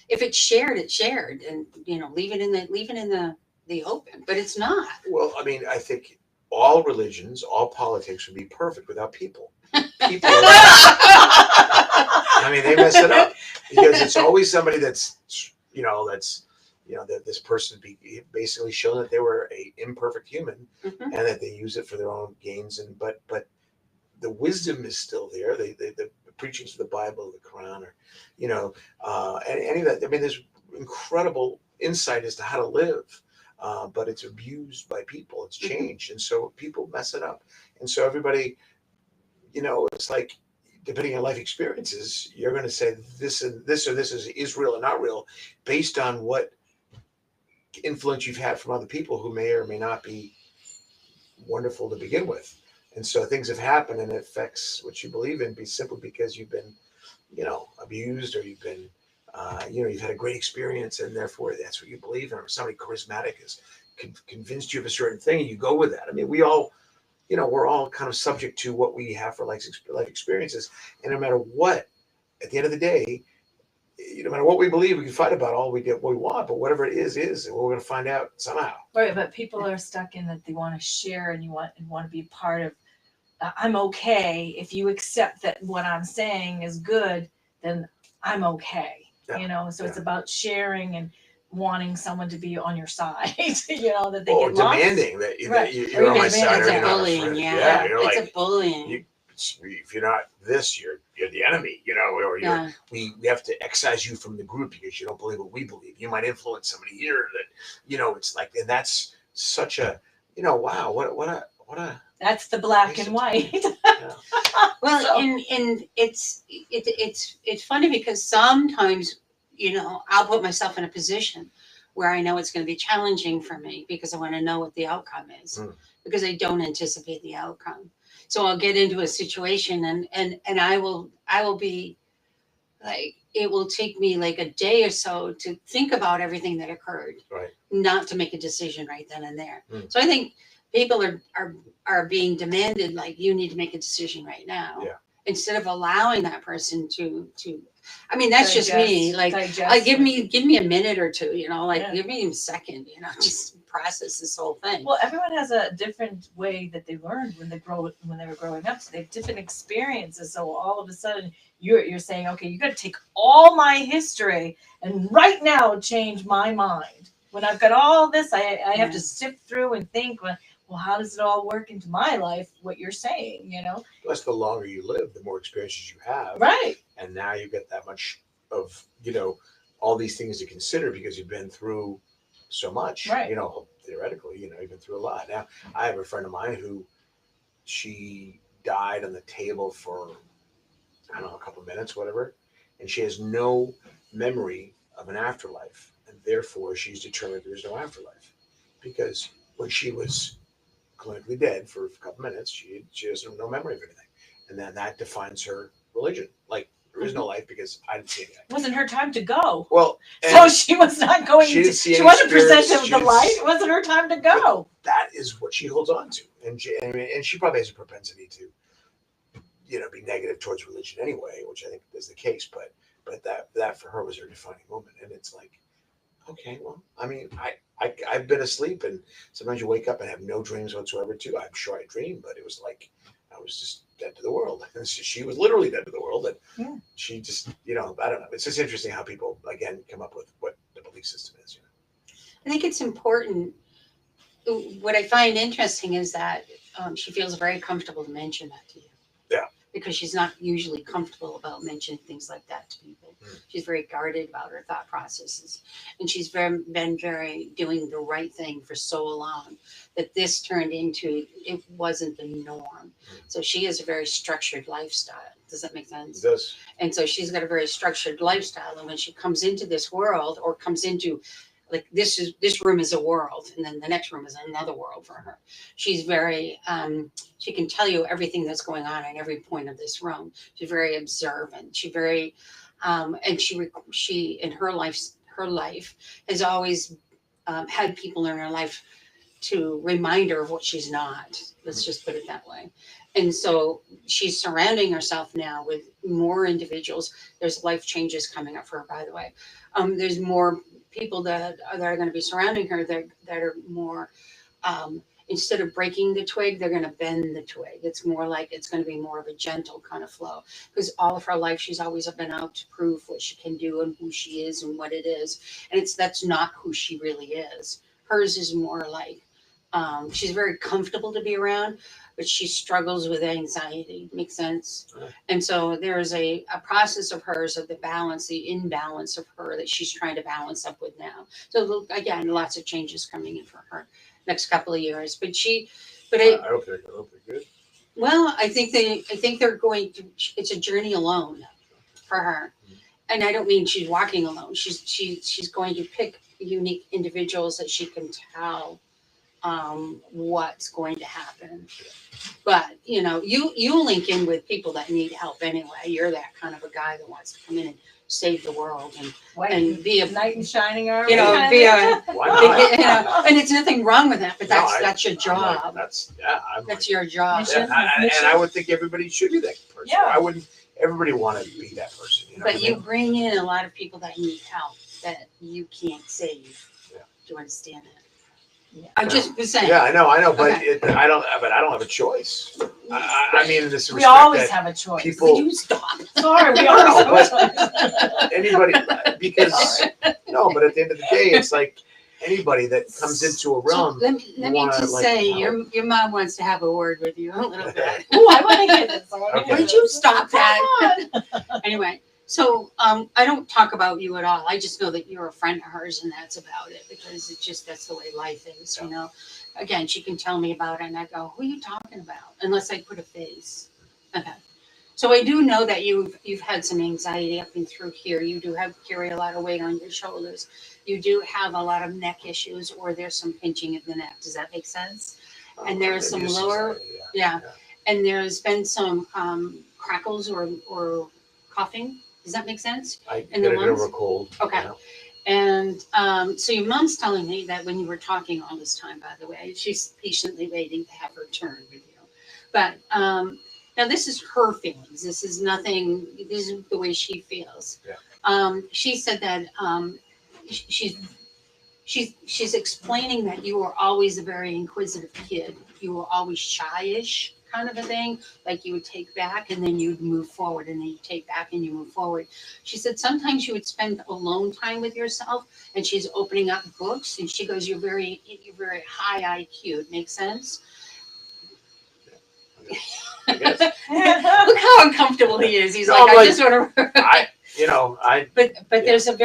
If it's shared, it's shared, and leave it in the open. But it's not. Well, I mean, I think all religions, all politics would be perfect without people. People, I mean, they mess it up, because it's always somebody that's that this person basically shown that they were a imperfect human, Mhm. and that they use it for their own gains. And but the wisdom is still there. The preachings of the Bible, the Quran, or any of that. I mean, there's incredible insight as to how to live, but it's abused by people. It's changed, and so people mess it up. And so everybody, it's like, depending on life experiences, you're going to say this and this, or this is real or not real, based on what influence you've had from other people who may or may not be wonderful to begin with. And so things have happened, and it affects what you believe in, simply because you've been, abused, or you've been, you've had a great experience, and therefore that's what you believe in. Or somebody charismatic has convinced you of a certain thing, and you go with that. I mean, we're all kind of subject to what we have for life experiences. And no matter what, at the end of the day, no matter what we believe, we can fight about all we want, but whatever it is, and we're going to find out somehow. Right, but people are stuck in that they want to share and want to be part of. I'm okay if you accept that what I'm saying is good, then I'm okay. Yeah. So it's about sharing and wanting someone to be on your side. That they Or get lost. demanding that Right. you're on my It's side, or It's you're a not my bullying, friend. yeah. You're It's like, a bullying. if you're not this, you're the enemy, or Yeah. we have to excise you from the group because you don't believe what we believe. You might influence somebody here that, it's like, and that's such a, wow, what a. That's the black and white. Yeah. Well, So- and it's funny because sometimes, I'll put myself in a position where I know it's going to be challenging for me because I want to know what the outcome is, Mm. because I don't anticipate the outcome. So I'll get into a situation and I will be like, it will take me like a day or so to think about everything that occurred, Right. not to make a decision right then and there. Mm. So I think people are being demanded, like, you need to make a decision right now. Yeah. Instead of allowing that person to I mean, that's just me. Like, digest give it. me a minute or two, like Yeah. give me a second, just process this whole thing. Well, everyone has a different way that they learned when they were growing up. So they have different experiences. So all of a sudden you're saying, okay, you got to take all my history and right now change my mind. When I've got all this, I have Yeah. to sift through and think, well, how does it all work into my life? What you're saying, Plus, the longer you live, the more experiences you have. right? And now you get that much of, all these things to consider because you've been through so much, Right. theoretically, you've been through a lot. Now, I have a friend of mine who she died on the table for, I don't know, a couple of minutes, whatever. And she has no memory of an afterlife. And therefore, she's determined there is no afterlife. Because when she was clinically dead for a couple minutes, she has no memory of anything. And then that defines her religion. Like, there is no life because I didn't see anything. It wasn't her time to go. Well, So she was not going she to, didn't see she any wasn't spirits, presented with the light. It wasn't her time to go. that is what she holds on to. And she probably has a propensity to, be negative towards religion anyway, which I think is the case. But that for her was her defining moment. And it's like, okay, well, I mean, I've been asleep, and sometimes you wake up and have no dreams whatsoever too. I'm sure I dreamed, but it was like I was just dead to the world. And she was literally dead to the world, and Yeah. she just, I don't know. It's just interesting how people again come up with what the belief system is. I think it's important. What I find interesting is that she feels very comfortable to mention that to you. Yeah. Because she's not usually comfortable about mentioning things like that to people. Mm. She's very guarded about her thought processes. And she's been very doing the right thing for so long that this turned into, it wasn't the norm. So she has a very structured lifestyle. Does that make sense? It does. And so she's got a very structured lifestyle. And when she comes into this world, or comes into, like, this room is a world, and then the next room is another world for her. She's very she can tell you everything that's going on at every point of this room. She's very observant. She's very and she in her life has always had people in her life to remind her of what she's not. Let's just put it that way. And so she's surrounding herself now with more individuals. There's life changes coming up for her, by the way. There's more people that are going to be surrounding her that are more, instead of breaking the twig, they're going to bend the twig. It's more like, it's going to be more of a gentle kind of flow, because all of her life she's always been out to prove what she can do and who she is and what it is. And that's not who she really is. Hers is more like, she's very comfortable to be around, but she struggles with anxiety. Makes sense? Right. And so there is a process of hers, of the imbalance of her, that she's trying to balance up with now. So again, lots of changes coming in for her next couple of years. But I hope they're good. well, I think they're going to, it's a journey alone for her. And I don't mean she's walking alone. She's going to pick unique individuals that she can tell what's going to happen. But you link in with people that need help anyway. You're that kind of a guy that wants to come in and save the world and be a knight in shining armor. be a Why not? and it's nothing wrong with that, but No, that's your job. I'm That's your job. Mission. and I would think everybody should be that person. Yeah. I wouldn't. Everybody want to be that person. But you bring in a lot of people that need help that you can't save. Yeah. Do you understand that? Yeah. I'm just saying. Yeah, I know, but Okay. I don't have a choice. I mean, in this We respect, always that have a choice. people- Would you stop? Sorry, we No, always have a choice. anybody, because no, but at the end of the day, it's like anybody that comes into a So realm. let me wanna, just like, say, help. your mom wants to have a word with you a little bit. Ooh, I want to hear this. I wanna Okay. hear Would this. you stop that? Come on. Anyway, so I don't talk about you at all. I just know that you're a friend of hers, and that's about it, because it's just, that's the way life is, Again, she can tell me about it, and I go, who are you talking about? Unless I put a face. Okay. So I do know that you've had some anxiety up and through here. You do have carry a lot of weight on your shoulders. You do have a lot of neck issues, or there's some pinching of the neck. Does that make sense? And there's Maybe some just lower, anxiety, yeah. And there's been some crackles or coughing. Does that make sense? I In get the a bit of a lungs? cold. Okay. You know? And so your mom's telling me that when you were talking all this time, by the way, she's patiently waiting to have her turn with you. But now this is her feelings. This is nothing. This is the way she feels. Yeah. She said that she's she's explaining that you were always a very inquisitive kid. You were always shyish, kind of a thing. Like you would take back and then you'd move forward, and then you take back and you move forward. She said sometimes you would spend alone time with yourself, and she's opening up books, and she goes, you're very high IQ. It makes sense. I guess. Look how uncomfortable he is. He's No, like, I like, just want to. But Yeah. there's a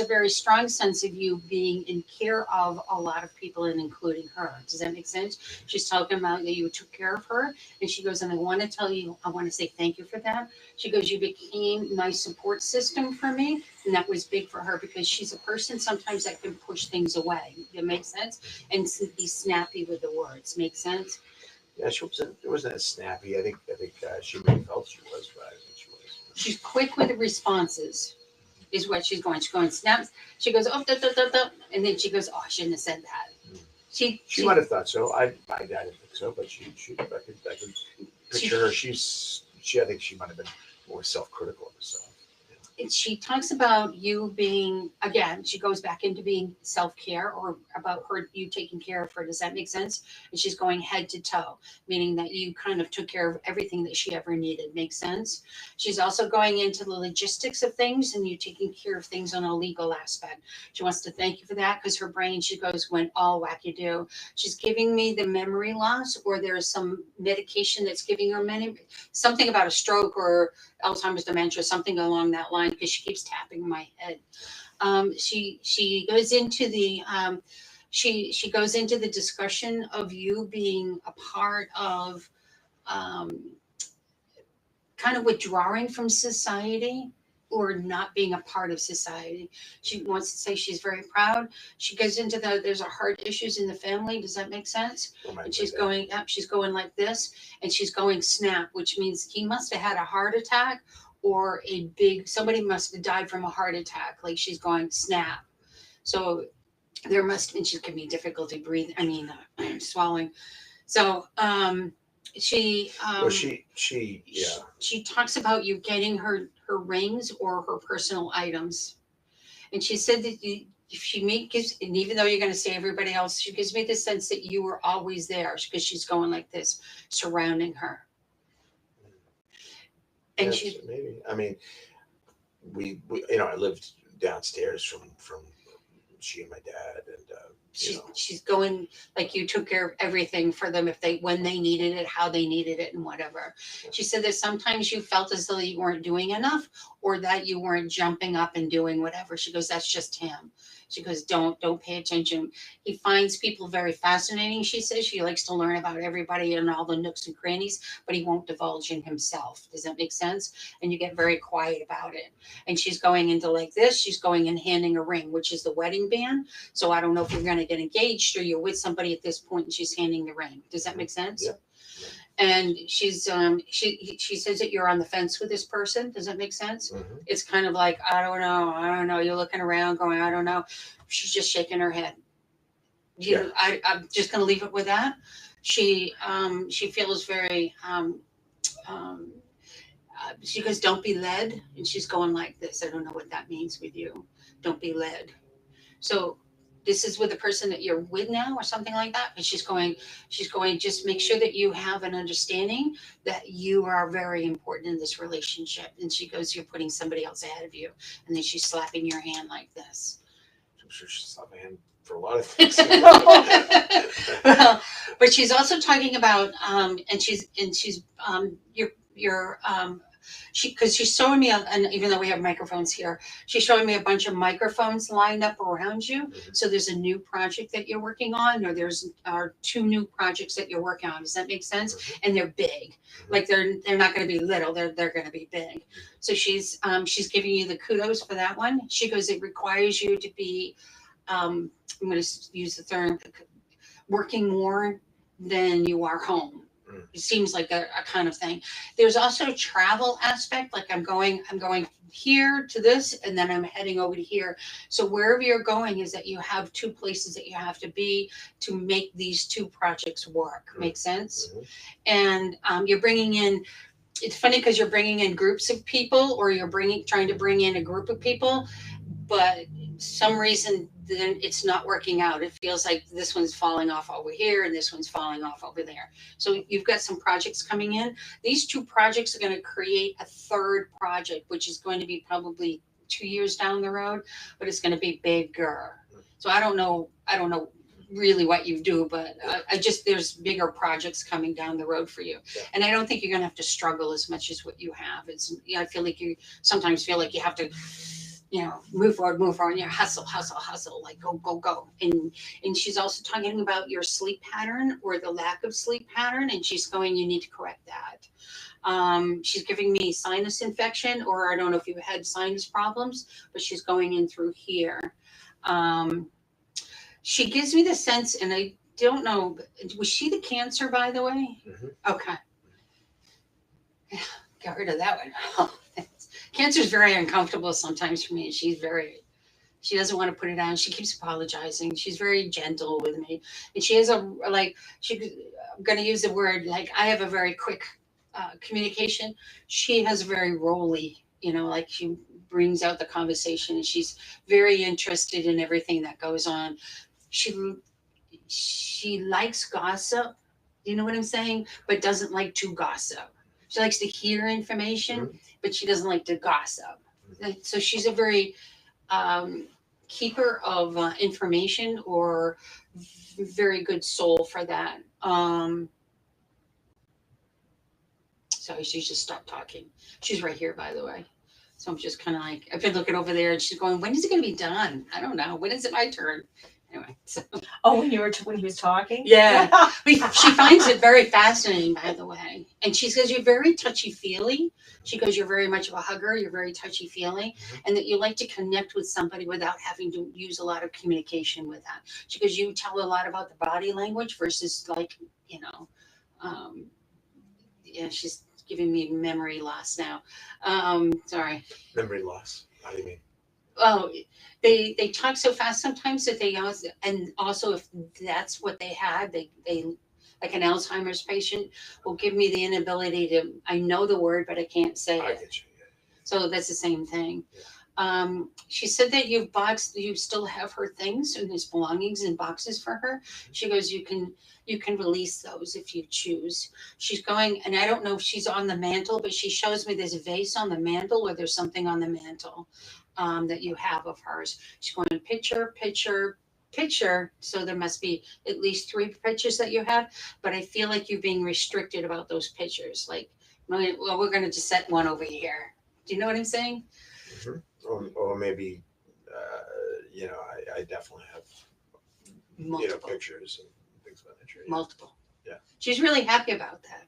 very strong sense of you being in care of a lot of people, and including her. Does that make sense? She's talking about that you took care of her, and she goes, and I want to say thank you for that. She goes, you became my support system for me, and that was big for her because she's a person sometimes that can push things away. It makes sense, and be snappy with the words. Make sense? Yeah, it wasn't as snappy. I think she really felt she was, but I think she was. She's quick with the responses, is what she's going. She's going snaps. She goes, oh, da, da, da, da, and then she goes, oh, I shouldn't have said that. She Might have thought so. I didn't think so, but I could picture her. I think she might have been more self-critical of herself. she talks about you being, again, she goes back into being self-care, or about you taking care of her. Does that make sense? And she's going head to toe, meaning that you kind of took care of everything that she ever needed. Makes sense? She's also going into the logistics of things, and you taking care of things on a legal aspect. She wants to thank you for that because her brain, she goes, went all wacky-do. She's giving me the memory loss, or there's some medication that's giving her something about a stroke or Alzheimer's, dementia, something along that line, because she keeps tapping my head. She goes into the she goes into the discussion of you being a part of kind of withdrawing from society, or not being a part of society. She wants to say she's very proud. She goes into there's a heart issues in the family. Does that make sense? And she's going up, she's going like this, and she's going snap, which means he must have had a heart attack, or somebody must have died from a heart attack. Like she's going snap. So there must, and she's giving me difficulty breathing, swallowing. So she talks about you getting her rings or her personal items, and she said that and even though you're going to say everybody else, she gives me the sense that you were always there, because she's going like this, surrounding her. And yes, maybe. I mean, we I lived downstairs from she and my dad, and she's going like you took care of everything for them, when they needed it, how they needed it, and whatever. She said that sometimes you felt as though you weren't doing enough, or that you weren't jumping up and doing whatever. She goes, that's just him. She goes, don't pay attention. He finds people very fascinating. She says she likes to learn about everybody and all the nooks and crannies, but he won't divulge in himself. Does that make sense? And you get very quiet about it. And she's going into like this. She's going and handing a ring, which is the wedding band. So I don't know if you're going to get engaged or you're with somebody at this point, and she's handing the ring. Does that make sense? Yeah. And she's she says that you're on the fence with this person. Does that make sense? Mm-hmm. It's kind of like, I don't know. You're looking around going, I don't know. She's just shaking her head. I'm just going to leave it with that. She feels very, she goes, don't be led. And she's going like this. I don't know what that means with you. Don't be led. So this is with the person that you're with now, or something like that. But she's going, just make sure that you have an understanding that you are very important in this relationship. And she goes, you're putting somebody else ahead of you. And then she's slapping your hand like this. I'm sure she's slapped my hand for a lot of things. Well, but she's also talking about, and she's your because she's showing me, and even though we have microphones here, she's showing me a bunch of microphones lined up around you. Mhm. So there's a new project that you're working on, or there's two new projects that you're working on. Does that make sense? Mhm. And they're big. Mhm. Like they're not going to be little. They're going to be big. So she's giving you the kudos for that one. She goes, it requires you to be, I'm going to use the term, working more than you are home. It seems like a kind of thing. There's also a travel aspect, like I'm going here to this, and then I'm heading over to here. So wherever you're going is that you have two places that you have to be to make these two projects work. Make sense? Mhm. And you're bringing in. It's funny because you're bringing in groups of people, or you're trying to bring in a group of people, but some reason then it's not working out. It feels like this one's falling off over here and this one's falling off over there. So you've got some projects coming in. These two projects are going to create a third project, which is going to be probably 2 years down the road, but it's going to be bigger. So I don't know really what you do, but I just, there's bigger projects coming down the road for you. Yeah. And I don't think you're going to have to struggle as much as what you have. I feel like you sometimes feel like you have to, move forward, hustle, like go. And she's also talking about your sleep pattern or the lack of sleep pattern. And she's going, you need to correct that. She's giving me sinus infection, or I don't know if you had sinus problems, but she's going in through here. She gives me the sense, and I don't know, was she the Cancer, by the way? Mhm. Okay. Got rid of that one. Cancer is very uncomfortable sometimes for me. She doesn't want to put it on. She keeps apologizing. She's very gentle with me. And she has I'm going to use the word, like, I have a very quick communication. She has a very rolly, like she brings out the conversation, and she's very interested in everything that goes on. She likes gossip. You know what I'm saying? But doesn't like to gossip. She likes to hear information, but she doesn't like to gossip. So she's a very keeper of information, or very good soul for that. Sorry, she just stopped talking. She's right here, by the way. So I'm just kind of like, I've been looking over there, and she's going, when is it going to be done? I don't know. When is it my turn? Anyway, so. Oh, when he was talking? Yeah. She finds it very fascinating, by the way. And she says, you're very touchy-feely. She goes, you're very much of a hugger. You're very touchy-feely. And that you like to connect with somebody without having to use a lot of communication with that. She goes, you tell a lot about the body language versus, like, she's giving me memory loss now. Sorry. Memory loss. How do you mean? Oh, they talk so fast sometimes that they also, and also if that's what they had, they like an Alzheimer's patient will give me the inability to, I know the word, but I can't say I it. get you. Yeah. So that's the same thing. She said that you still have her things and there's belongings in boxes for her. She goes, you can release those if you choose. She's going, and I don't know if she's on the mantle, but she shows me there's a vase on the mantle, or there's something on the mantle that you have of hers. She's going, picture. So there must be at least 3 pictures that you have, but I feel like you're being restricted about those pictures. Like, well, we're going to just set one over here. Do you know what I'm saying? Mm-hmm. Or maybe, I definitely have, Multiple. pictures and things of that nature. Yeah. Multiple. Yeah. She's really happy about that.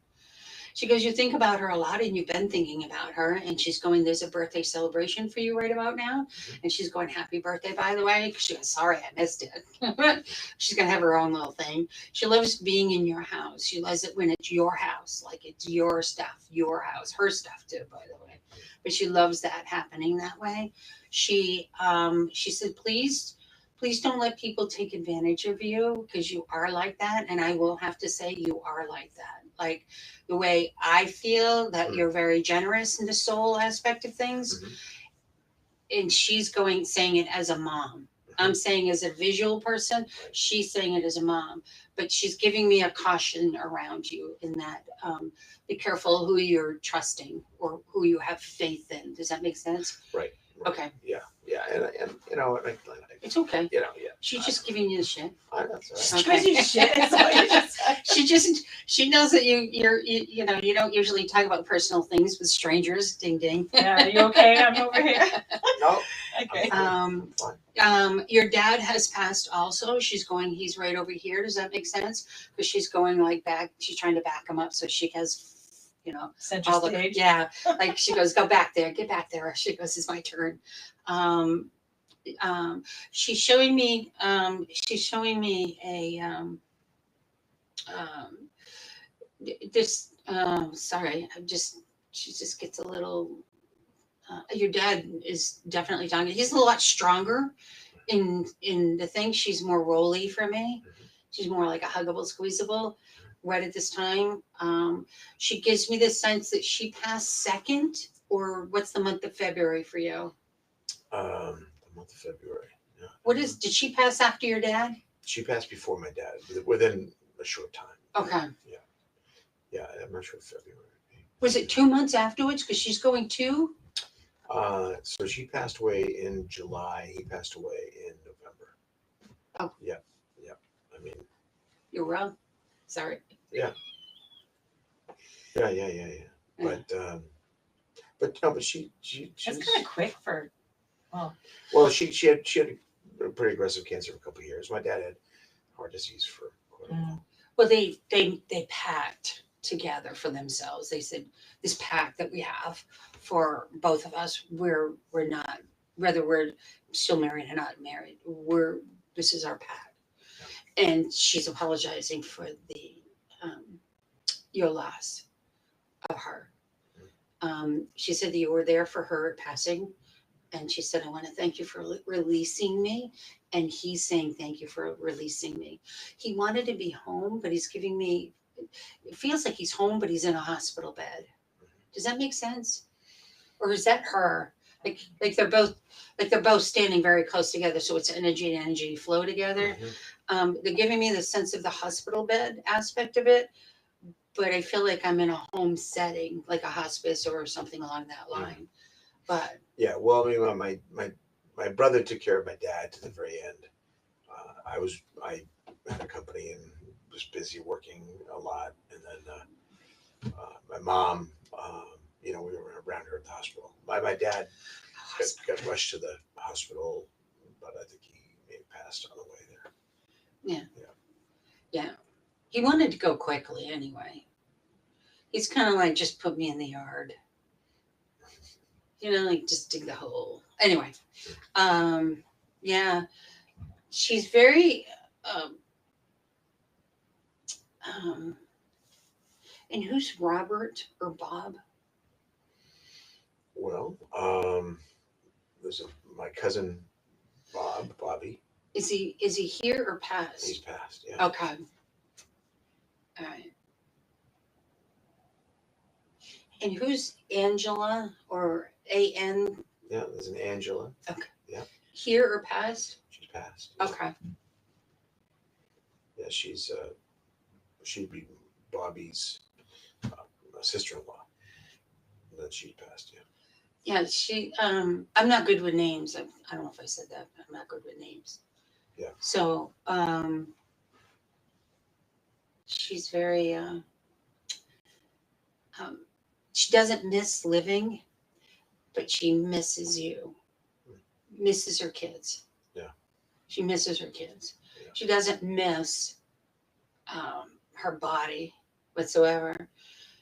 She goes, you think about her a lot, and you've been thinking about her. And she's going, there's a birthday celebration for you right about now. And she's going, happy birthday, by the way. She goes, sorry, I missed it. She's going to have her own little thing. She loves being in your house. She loves it when it's your house, like it's your stuff, your house, her stuff too, by the way. But she loves that happening that way. She said, please don't let people take advantage of you, because you are like that. And I will have to say, you are like that. Like the way I feel that you're very generous in the soul aspect of things. And she's saying it as a mom. I'm saying as a visual person, she's saying it as a mom, but she's giving me a caution around you in that, be careful who you're trusting or who you have faith in. Does that make sense? Right. Okay. Yeah. And It's okay. Yeah. She's just giving you the shit. I know, it's all Just right. Okay. gives you shit. Is what you just said. She knows that you know, you don't usually talk about personal things with strangers. Ding ding. Yeah, are you okay? I'm over here. No, Okay. Um, fine. your dad has passed also. He's right over here. Does that make sense? Because she's going like back, she's trying to back him up so she has, you know, Center all the, stage. yeah, like she goes, go back there, get back there. She goes, it's my turn. Um, she's showing me a, um, this, sorry, she just gets a little, your dad is definitely talking. He's a lot stronger in the thing. She's more roly for me. She's more like a huggable, squeezable. Right at this time, she gives me the sense that she passed second, or what's the month of February for you? The month of February. Yeah. Did she pass after your dad? She passed before my dad, within a short time. Okay. Yeah, I'm not sure February. Was it 2 months afterwards? Because she's going too? So she passed away in July. He passed away in November. Oh. Yeah. I mean, You're wrong. Sorry. yeah. But no, but she That's was, kind of quick for. well, she had a pretty aggressive cancer for a couple of years. My dad had heart disease for quite a while. Well, they packed together for themselves. They said this pact that we have for both of us, we're not, whether we're still married or not married, this is our pact. And she's apologizing for the your loss of her. She said that you were there for her passing, and she said, I want to thank you for releasing me. And he's saying thank you for releasing me. He wanted to be home, but he's giving me, it feels like he's home, but he's in a hospital bed. Does that make sense? Or is that her? Like they're both standing very close together, so it's energy and energy flow together. They're giving me the sense of the hospital bed aspect of it, but I feel like I'm in a home setting, like a hospice or something along that line. But Yeah, well, I mean, my brother took care of my dad to the very end. I had a company and was busy working a lot, and then my mom, we were around her at the hospital. My dad got rushed to the hospital, but I think he maybe passed on the way there. yeah, he wanted to go quickly anyway. He's kind of like, just put me in the yard. Like just dig the hole. Anyway, yeah, she's very, and who's Robert or Bob? Well, there's my cousin Bobby. Is he here or He's passed? passed. Yeah. Okay. All right. And who's Angela or A-N? Yeah, there's an Angela. Here or passed? She's passed. Okay. Yeah, she'd be Bobby's sister-in-law. And then she passed. Yeah. Yeah, I'm not good with names. I don't know if I said that, but I'm not good with names. Yeah. So, she's very, she doesn't miss living, but she misses you, misses her kids. Yeah. She misses her kids. Yeah. She doesn't miss her body whatsoever.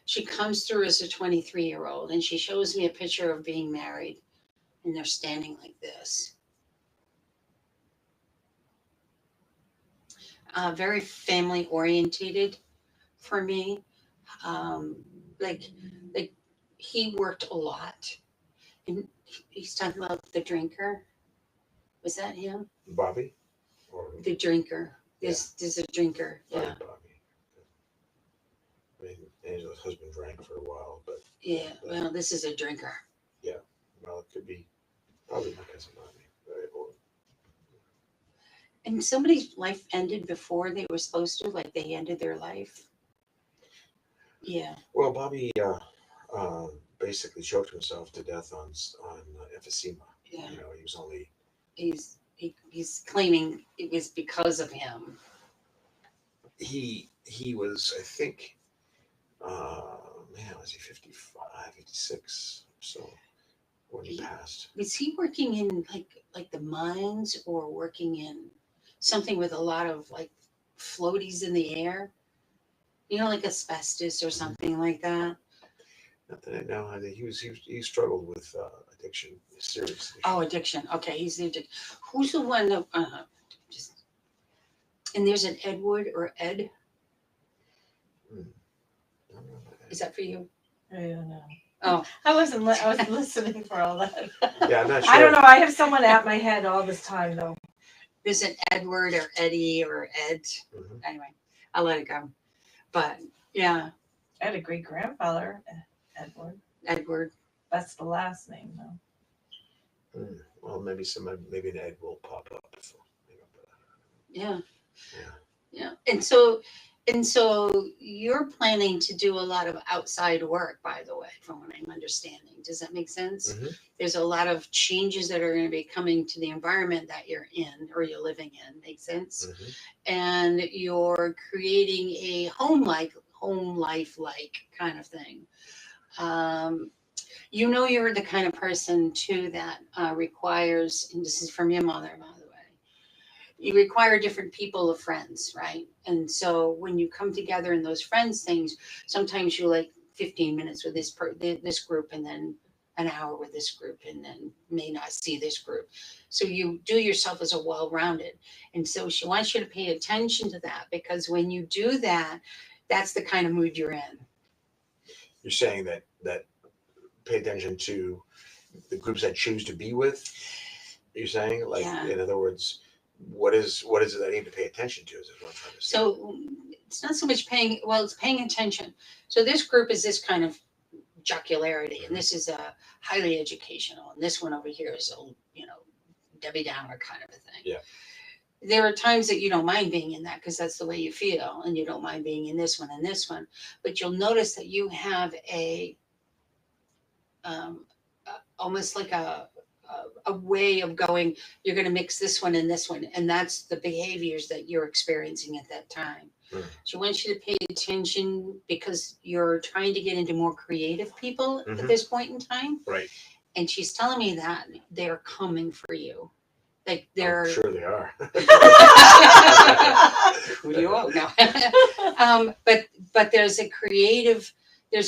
She comes through as a 23-year-old, and she shows me a picture of being married, and they're standing like this. Very family orientated for me. Like he worked a lot, and he's talking about the drinker. Was that him? Bobby? Or The drinker. This is a drinker. probably Yeah. Bobby. I mean, Angela's husband drank for a while, but Yeah. Well, this is a drinker. well, it could be probably my cousin Bobby. Very old. And somebody's life ended before they were supposed to, like they ended their life. Yeah. Well, Bobby basically choked himself to death on emphysema. Yeah. He was only He's he's claiming it was because of him. He was, I think, man, was he 55, 56? So when he passed. Was he working in like the mines or working in something with a lot of like floaties in the air? You know, like asbestos or something like that. Not that I know. I think he struggled with addiction, serious addiction. Oh, addiction. Okay, he's the addiction. Who's the one that just? And there's an Edward or Ed. I don't know. Is that for you? I don't know. Oh. I wasn't. I was listening for all that. Yeah, I'm not sure. I don't know. I have someone at my head all this time though. There's an Edward or Eddie or Ed. Mhm. Anyway, I'll let it go. But yeah, I had a great grandfather, Edward. Edward. That's the last name though. Well, maybe an Ed will pop up. So, Yeah. Yeah. Yeah. And so you're planning to do a lot of outside work, by the way, from what I'm understanding. Does that make sense? Mhm. There's a lot of changes that are going to be coming to the environment that you're in or you're living in. Makes sense? Mhm. And you're creating a home life like kind of thing. You know, you're the kind of person too that requires, and this is from your mother, by the way, you require different people of friends, right? And so when you come together in those friends things, sometimes you like 15 minutes with this group and then an hour with this group and then may not see this group. So you do yourself as a well-rounded. And so she wants you to pay attention to that, because when you do that, that's the kind of mood you're in. You're saying that pay attention to the groups I choose to be with. You're saying, like, Yeah. in other words, what is it that I need to pay attention to? Is what I'm trying to say. So it's not so much it's paying attention. So this group is this kind of jocularity, and this is a highly educational, and this one over here is a, Debbie Downer kind of a thing. Yeah. There are times that you don't mind being in that because that's the way you feel, and you don't mind being in this one and this one. But you'll notice that you have almost like a way of going, you're going to mix this one and this one, and that's the behaviors that you're experiencing at that time. So I want you to pay attention, because you're trying to get into more creative people at this point in time. Right. And she's telling me that they're coming for you. Like they're I'm sure they are. who do you owe now? But there's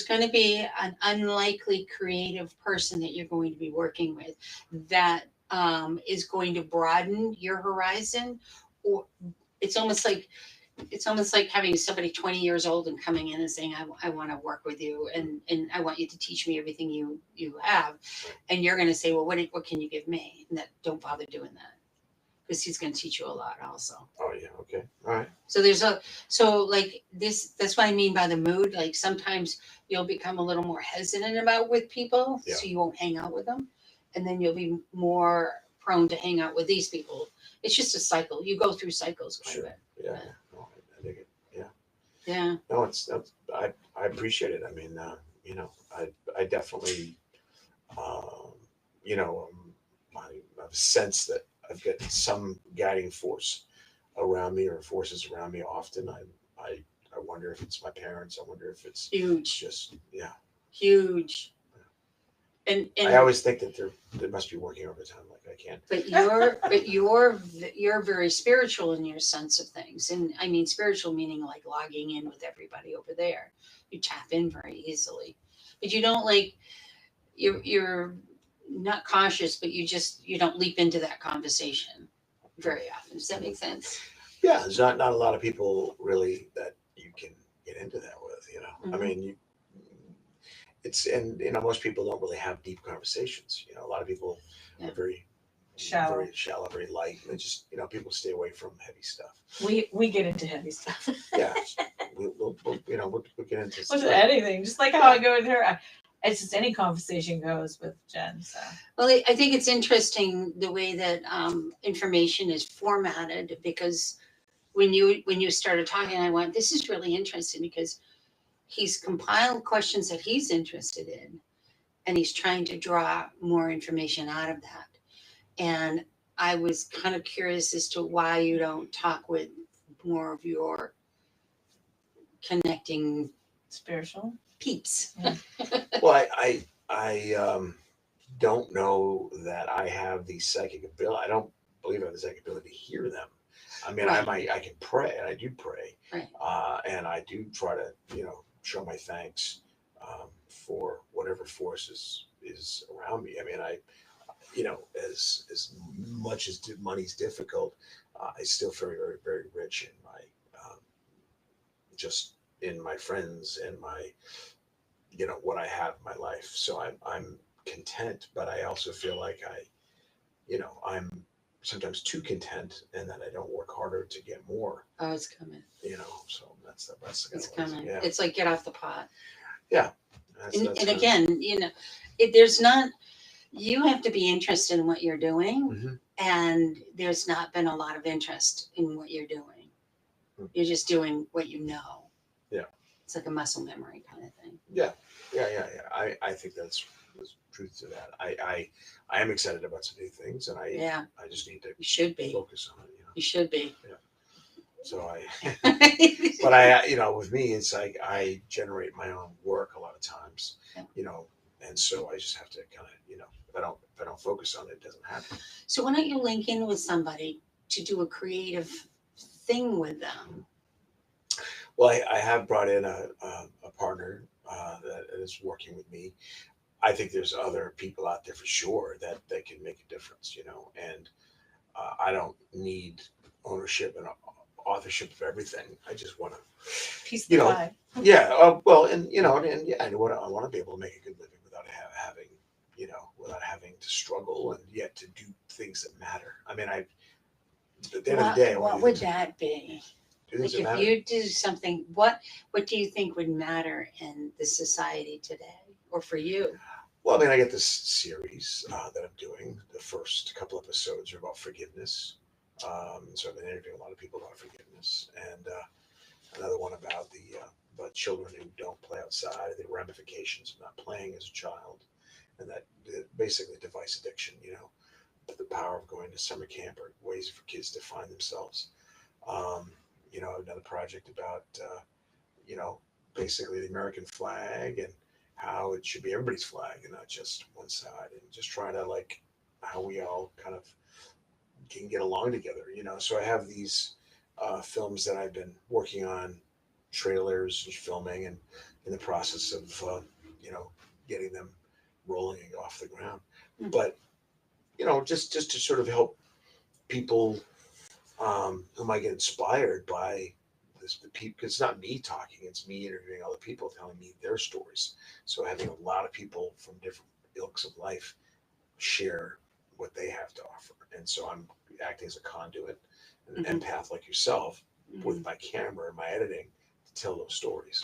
going to be an unlikely creative person that you're going to be working with that is going to broaden your horizon. Or it's almost like having somebody 20 years old and coming in and saying, I want to work with you, and I want you to teach me everything you have. And you're going to say, well, what can you give me? And don't bother doing that, because he's going to teach you a lot also. Oh yeah. Okay. All right. So like this, that's what I mean by the mood. Like sometimes you'll become a little more hesitant about with people, Yeah. so you won't hang out with them. And then you'll be more prone to hang out with these people. It's just a cycle. You go through cycles quite a bit. Yeah. No, I dig it. Yeah. Yeah. No, I appreciate it. I mean, I definitely, I have a sense that I've got some guiding force around me, or forces around me. Often, I wonder if it's my parents. I wonder if it's Huge. just Huge. And I always think that they must be working overtime. Like I can't. But you're very spiritual in your sense of things, and I mean spiritual meaning like logging in with everybody over there. You tap in very easily, but you don't you're not cautious, but you don't leap into that conversation very often. Does that make sense? Yeah, there's not a lot of people really that you can get into that with. I mean, most people don't really have deep conversations. A lot of people are very Shallow. very shallow, very light. And just people stay away from heavy stuff. We get into heavy stuff. Yeah, we'll get into With anything, just like how I go with her. It's just any conversation goes with Jen. So Well, I think it's interesting the way that information is formatted, because when you started talking, I went, this is really interesting, because he's compiled questions that he's interested in, and he's trying to draw more information out of that. And I was kind of curious as to why you don't talk with more of your connecting Spiritual. peeps. Well, I don't know that I have the psychic ability. I don't believe I have the psychic ability to hear them. I mean, Right. I can pray, and I do pray, Right. and I do try to, show my thanks for whatever force is around me. I mean, as much as money's difficult, I still feel very, very rich in my just in my friends and my what I have in my life. So I'm content, but I also feel like I'm sometimes too content, and that I don't work harder to get more. Oh, it's coming. So that's the kind It's of ways- coming. Yeah, It's like get off the pot. that's And kind of- again, there's not, you have to be interested in what you're doing. Mhm. And there's not been a lot of interest in what you're doing. Mm. You're just doing what you know. Yeah. It's like a muscle memory kind of thing. Yeah. I think there's truth to that. I am excited about some new things, and Yeah, I just need to you should be. focus on it. You should be. So but I, with me, it's like I generate my own work a lot of times, Yeah. and so I just have to kind of, if I don't focus on it, it doesn't happen. So why don't you link in with somebody to do a creative thing with them? Well, I have brought in a partner that is working with me. I think there's other people out there for sure that can make a difference, and I don't need ownership and authorship of everything. I just want to, Piece of the You know, pie. well, and yeah, I want to be able to make a good living without having, without having to struggle, and yet to do things that matter. I mean, at the end of the day, I want What to would that be? do things Like that if matter. you do something, what do you think would matter in the society today, or for you? Well, I mean, I get this series that I'm doing. The first couple episodes are about forgiveness. So I've been interviewing a lot of people about forgiveness, and another one about children who don't play outside, the ramifications of not playing as a child, and that basically device addiction. The power of going to summer camp, or ways for kids to find themselves. Another project about basically the American flag, and how it should be everybody's flag and not just one side, and just trying to, like, how we all kind of can get along together. So I have these films that I've been working on, trailers and filming, and in the process of getting them rolling and off the ground. Mhm. But just to sort of help people who might get inspired by the people, because it's not me talking, it's me interviewing other people telling me their stories. So having a lot of people from different ilks of life share what they have to offer, and so I'm acting as a conduit, an Mhm. empath like yourself, with Mhm. my camera and my editing to tell those stories.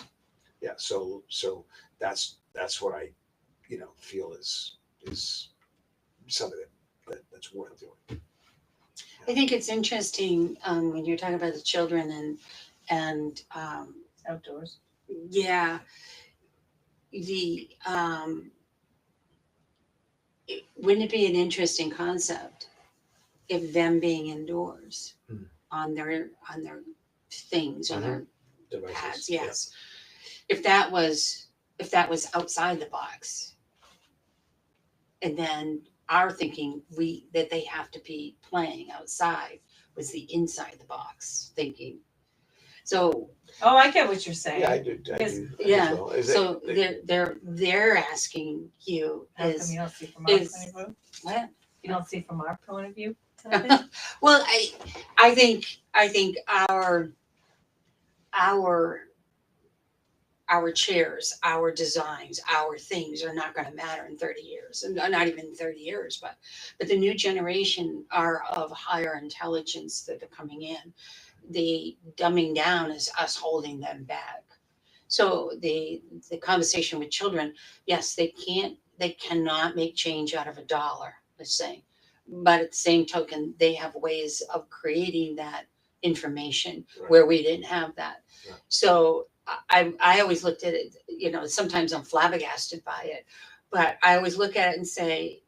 Yeah, so that's what I feel is something that's worth doing. I think it's interesting when you're talking about the children and Outdoors. yeah, wouldn't it be an interesting concept if them being indoors Hmm. on their things on their Devices. pads? Yes, if that was outside the box, and then our thinking that they have to be playing outside was the inside the box thinking. So Oh, I get what you're saying. Yeah, I do. Yes. yeah, As well. Is so it, they're asking you How come is you don't see from our is- point of view? what? You don't see from our point of view? Timothy? Well, I think our chairs, our designs, our things are not going to matter in 30 years, and not even 30 years, but the new generation are of higher intelligence that are coming in. The dumbing down is us holding them back. So the conversation with children, yes, they cannot make change out of a dollar, let's say, but at the same token, they have ways of creating that information Right. where we didn't have that. Right. So I always looked at it, sometimes I'm flabbergasted by it, But I always look at it and say,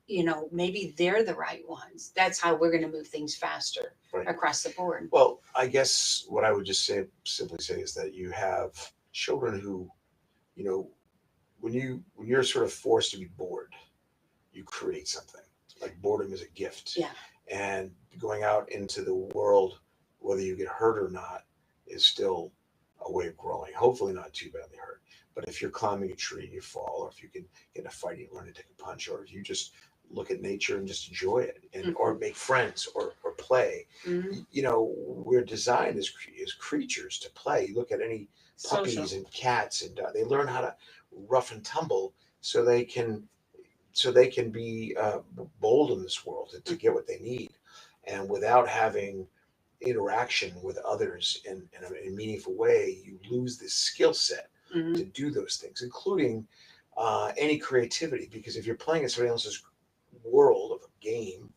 maybe they're the right ones. That's how we're going to move things faster Right. across the board. Well, I guess what I would just simply say is that you have children who, you know, when you're sort of forced to be bored, you create something. Like boredom is a gift. Yeah. And going out into the world, whether you get hurt or not, is still a way of growing. Hopefully not too badly hurt. But if you're climbing a tree, you fall, or if you can get in a fight, you learn to take a punch, or if you just look at nature and just enjoy it, and or make friends or play. Mhm. You know, we're designed as creatures to play. You look at any puppies Social. and cats, and they learn how to rough and tumble so they can be bold in this world to get what they need, and without having interaction with others in a meaningful way, you lose this skill set Mhm. to do those things, including any creativity. Because if you're playing in somebody else's world of a game,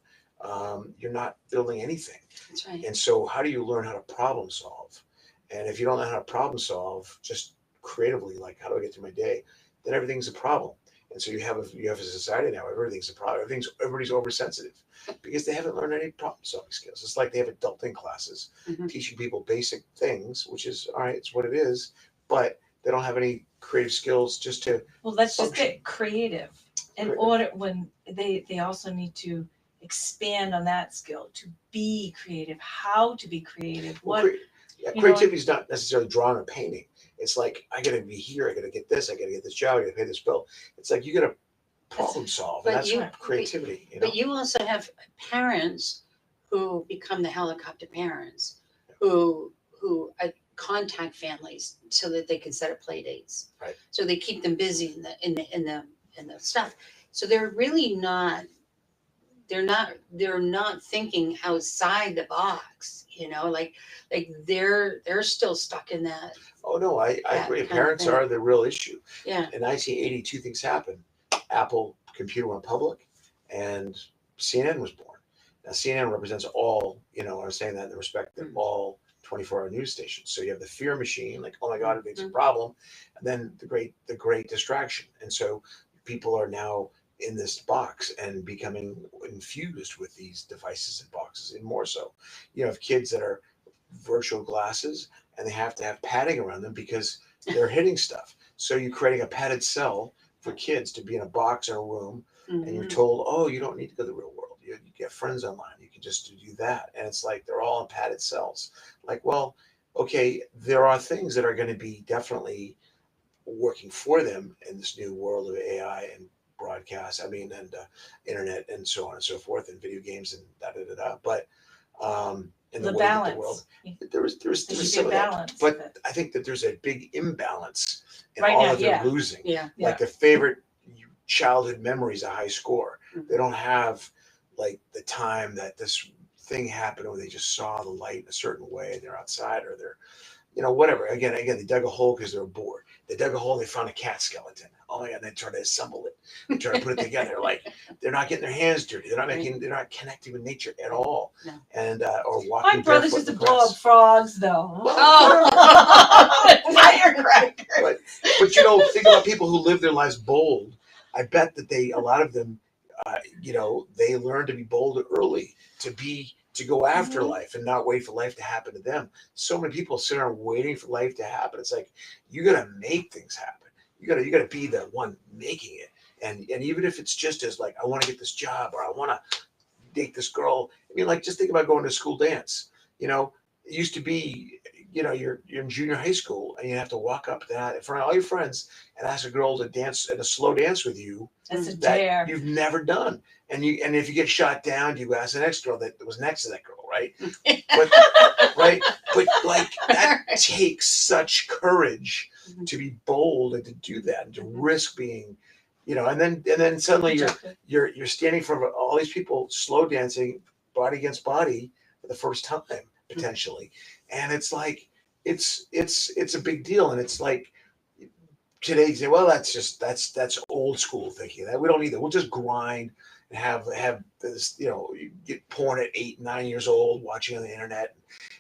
you're not building anything. That's right. And so, how do you learn how to problem solve? And if you don't know how to problem solve, just creatively, like how do I get through my day, then everything's a problem. And so you have a society now. Everything's a problem. Everybody's oversensitive because they haven't learned any problem solving skills. It's like they have adulting classes Mhm. teaching people basic things, which is all right. It's what it is, but they don't have any creative skills just to Well, let's just function. get creative. In Creative. order, when they also need to expand on that skill to be creative, how to be creative, Well, what, creativity is not necessarily drawing or painting. It's like I got to be here. I got to get this. I got to get this job. I got to pay this bill. It's like you got to problem solve, and But that's you- creativity. You know? But you also have parents who become the helicopter parents, who contact families so that they can set up play dates. Right. So they keep them busy in the stuff. So they're really not. They're not thinking outside the box. Like they're still stuck in that. Oh no, I that agree. kind of Parents thing. are the real issue. Yeah. In 1980, two things happened. Apple computer went public, and CNN was born. Now CNN represents all. I'm saying that in the respect of all 24-hour news stations. So you have the fear machine, like, oh my God, everything's a problem, and then the great distraction. And so people are now in this box and becoming infused with these devices and boxes, and more so. You have kids that are virtual glasses, and they have to have padding around them because they're hitting stuff. So you're creating a padded cell for kids to be in a box or a room, and you're Mhm. told, oh, you don't need to go to the real world. You get friends online. You can just do that. And it's like they're all in padded cells. Like, well, okay, there are things that are going to be definitely working for them in this new world of AI and broadcast, and internet and so on and so forth, and video games and da da da da. But in the the way that the balance. world, there was There should be some a of that. balance. But I think that there's a big imbalance in Right all now, that they're yeah. losing. Yeah. Yeah. Like the favorite childhood memories, a high score. Mhm. They don't have like the time that this thing happened where they just saw the light in a certain way and they're outside, or they're whatever. Again, they dug a hole because they were bored. They dug a hole, they found a cat skeleton. Oh my God, they tried to assemble it. They tried to put it together. Like, they're not getting their hands dirty. They're not connecting with nature at all. No. And or walking My brothers barefoot used to in the blow up grass. frogs, though. Oh. Firecrackers. But think about people who live their lives bold. I bet that a lot of them, they learn to be bold early, to go after Mhm. life and not wait for life to happen to them. So many people sit around waiting for life to happen. It's like, you got to make things happen. You got to be the one making it. And even if it's just as like, I want to get this job, or I want to date this girl. I mean, like, just think about going to school dance. It used to be, you're in junior high school and you have to walk up that in front of all your friends and ask a girl to dance and a slow dance with you That's a that dare. you've never done. And if you get shot down, you ask the next girl that was next to that girl, right? But right, but like that takes such courage to be bold and to do that and to risk being, and then suddenly you're standing for all these people slow dancing body against body for the first time potentially, and it's like it's a big deal. And it's like today you say, well, that's old school thinking. That we don't need that. We'll just grind and have this, you get porn at 8, 9 years old, watching on the internet.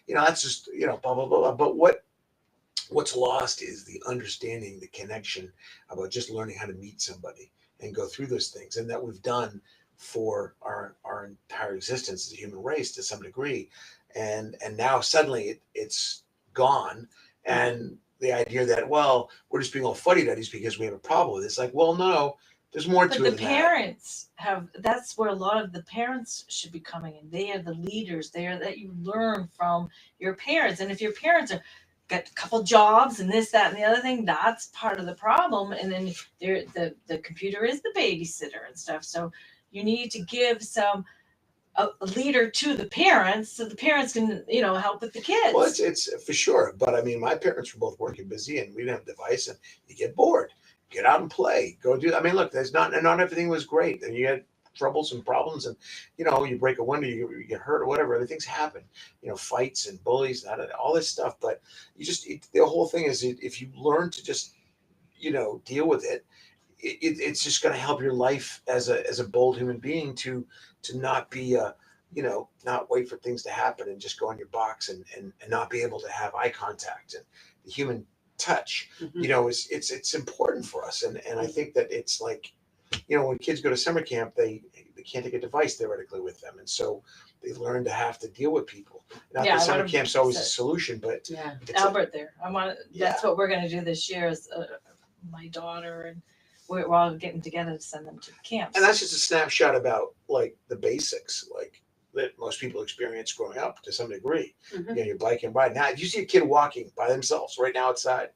That's just, blah blah blah. But what's lost is the understanding, the connection about just learning how to meet somebody and go through those things, and that we've done for our entire existence as a human race to some degree, and now suddenly it's gone, and the idea that, well, we're just being all fuddy-duddies because we have a problem with it. It's like, well, no, there's more But to the it than that. parents that's where a lot of the parents should be coming in. They are the leaders. They are that you learn from your parents. And if your parents are got a couple jobs and this, that, and the other thing, that's part of the problem. And then the computer is the babysitter and stuff. So you need to give a leader to the parents so the parents can, help with the kids. Well, it's for sure. But I mean, my parents were both working busy, and we didn't have a device, and you get bored. Get out and play. Go do. I mean, look, there's not everything was great, and you had troubles and problems, and you break a window, you get hurt or whatever. Other things happen. Fights and bullies, all this stuff. But the whole thing is, if you learn to just deal with it, it's just going to help your life as a bold human being to not be not wait for things to happen and just go in your box and not be able to have eye contact and the human touch. It's important for us, and I think that it's like, when kids go to summer camp, they can't take a device theoretically with them, and so they learn to have to deal with people. Not that summer camp's always a solution, but Yeah. Albert, that's what we're going to do this year is my daughter, and we're all getting together to send them to camps. And that's just a snapshot about like the basics, like that most people experience growing up to some degree. You're biking by. Now, if you see a kid walking by themselves right now outside,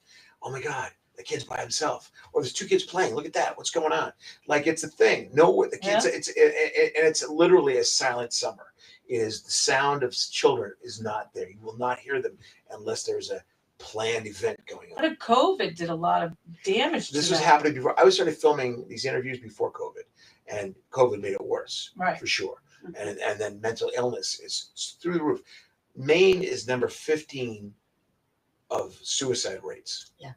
oh my God, the kid's by himself. Or there's two kids playing. Look at that. What's going on? Like, it's a thing. No, the kids. Yeah. It's literally a silent summer. Is the sound of children is not there. You will not hear them unless there's a planned event going on. But COVID did a lot of damage. This was happening before. I started filming these interviews before COVID, and COVID made it worse, right? For sure. And then mental illness is through the roof. Maine is number 15 of suicide rates. Yeah,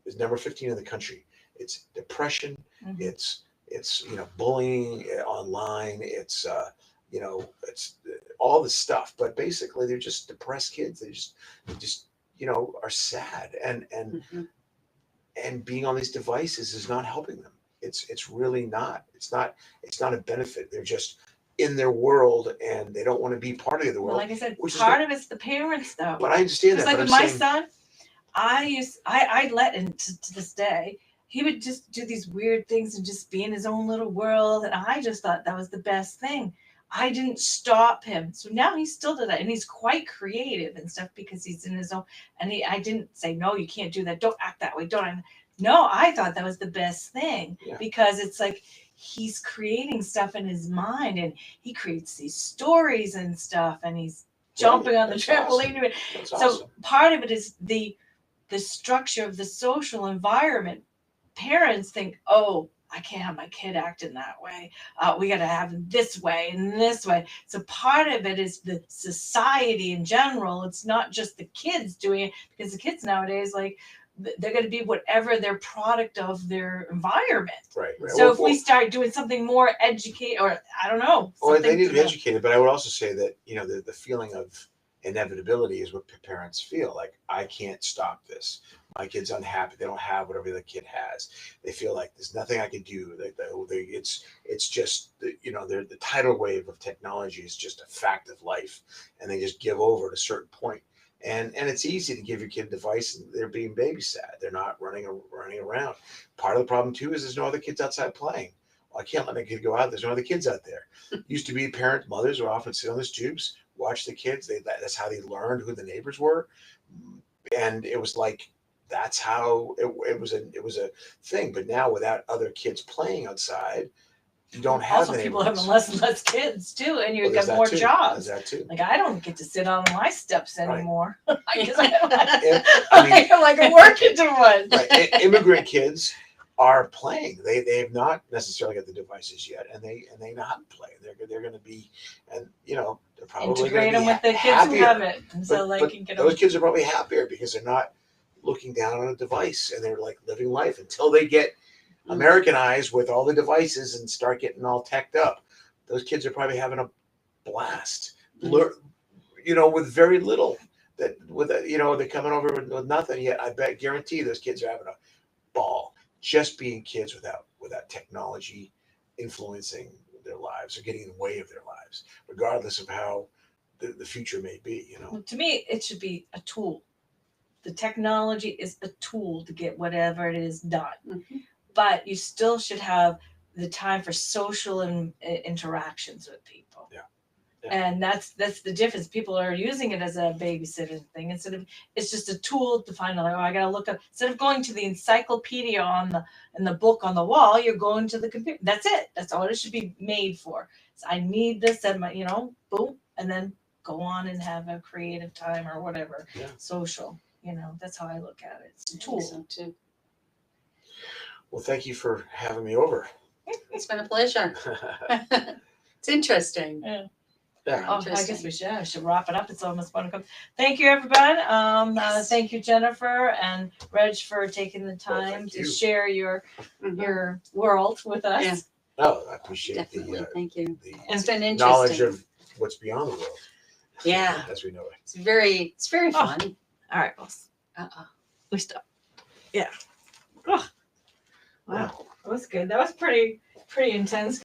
it's number 15 in the country. It's depression. It's bullying online. It's it's all this stuff. But basically, they're just depressed kids. They just are sad, and being on these devices is not helping them. It's really not. It's not a benefit. They're just in their world, and they don't want to be part of the world. Well, like I said, part of it's the parents, though. But I understand that. Like with my son, I let him to this day. He would just do these weird things and just be in his own little world, and I just thought that was the best thing. I didn't stop him. So now he still does that. And he's quite creative and stuff because he's in his own. And I didn't say, no, you can't do that. Don't act that way. No, I thought that was the best thing because it's like he's creating stuff in his mind and he creates these stories and stuff and he's jumping on the trampoline. Awesome. So awesome. Part of it is the structure of the social environment. Parents think, oh, I can't have my kid acting that way. We got to have him this way and this way. So part of it is the society in general. It's not just the kids doing it because the kids nowadays, like, they're going to be whatever their product of their environment. Right. So if we start doing something more educated, or I don't know. Well, they need to be educated, but I would also say that, the feeling of inevitability is what parents feel like. I can't stop this. My kid's unhappy. They don't have whatever the kid has. They feel like there's nothing I can do. It's just, the tidal wave of technology is just a fact of life, and they just give over at a certain point. And it's easy to give your kid a device and they're being babysat. They're not running around. Part of the problem too is there's no other kids outside playing. Well, I can't let my kid go out. There's no other kids out there. Used to be mothers would often sit on the stoops, watch the kids. That's how they learned who the neighbors were. And it was like, that's how it was a thing. But now without other kids playing outside, you don't have also people having less and less kids too, and you got more jobs. That too. Like I don't get to sit on my steps anymore because I'm like a working to one. Right. Immigrant kids are playing. They have not necessarily got the devices yet, and they know how to play. They're going to be, and they're probably integrate them with the kids happier. who have it, and so they can get those kids are probably happier because they're not looking down on a device and they're like living life until they get Americanized with all the devices and start getting all teched up. Those kids are probably having a blast, with very little. They're coming over with nothing yet. I guarantee those kids are having a ball just being kids without without technology influencing their lives or getting in the way of their lives, regardless of how the future may be, you know. Well, to me, it should be a tool. The technology is a tool to get whatever it is done. Mhm. But you still should have the time for social interactions with people. Yeah. And that's the difference. People are using it as a babysitting thing instead of it's just a tool to find out. Like, oh, I gotta look up. Instead of going to the encyclopedia and the book on the wall, you're going to the computer. That's it. That's all it should be made for. So I need this and my, boom, and then go on and have a creative time or whatever, Yeah. social. That's how I look at it. It's a I tool. think so too. Well, thank you for having me over. It's been a pleasure. It's interesting. Yeah. Oh, I guess Interesting. I should wrap it up. It's almost 1 o'clock. Thank you, everyone. Yes. Thank you, Jennifer and Reg, for taking the time thank to you. share your Mhm. world with us. Yeah. Oh, I appreciate Definitely. Thank you. the It's been knowledge interesting. of what's beyond the world. Yeah. As we know it. It's very fun. All right, boss. We stop. Yeah. Oh, wow, that was good. That was pretty intense.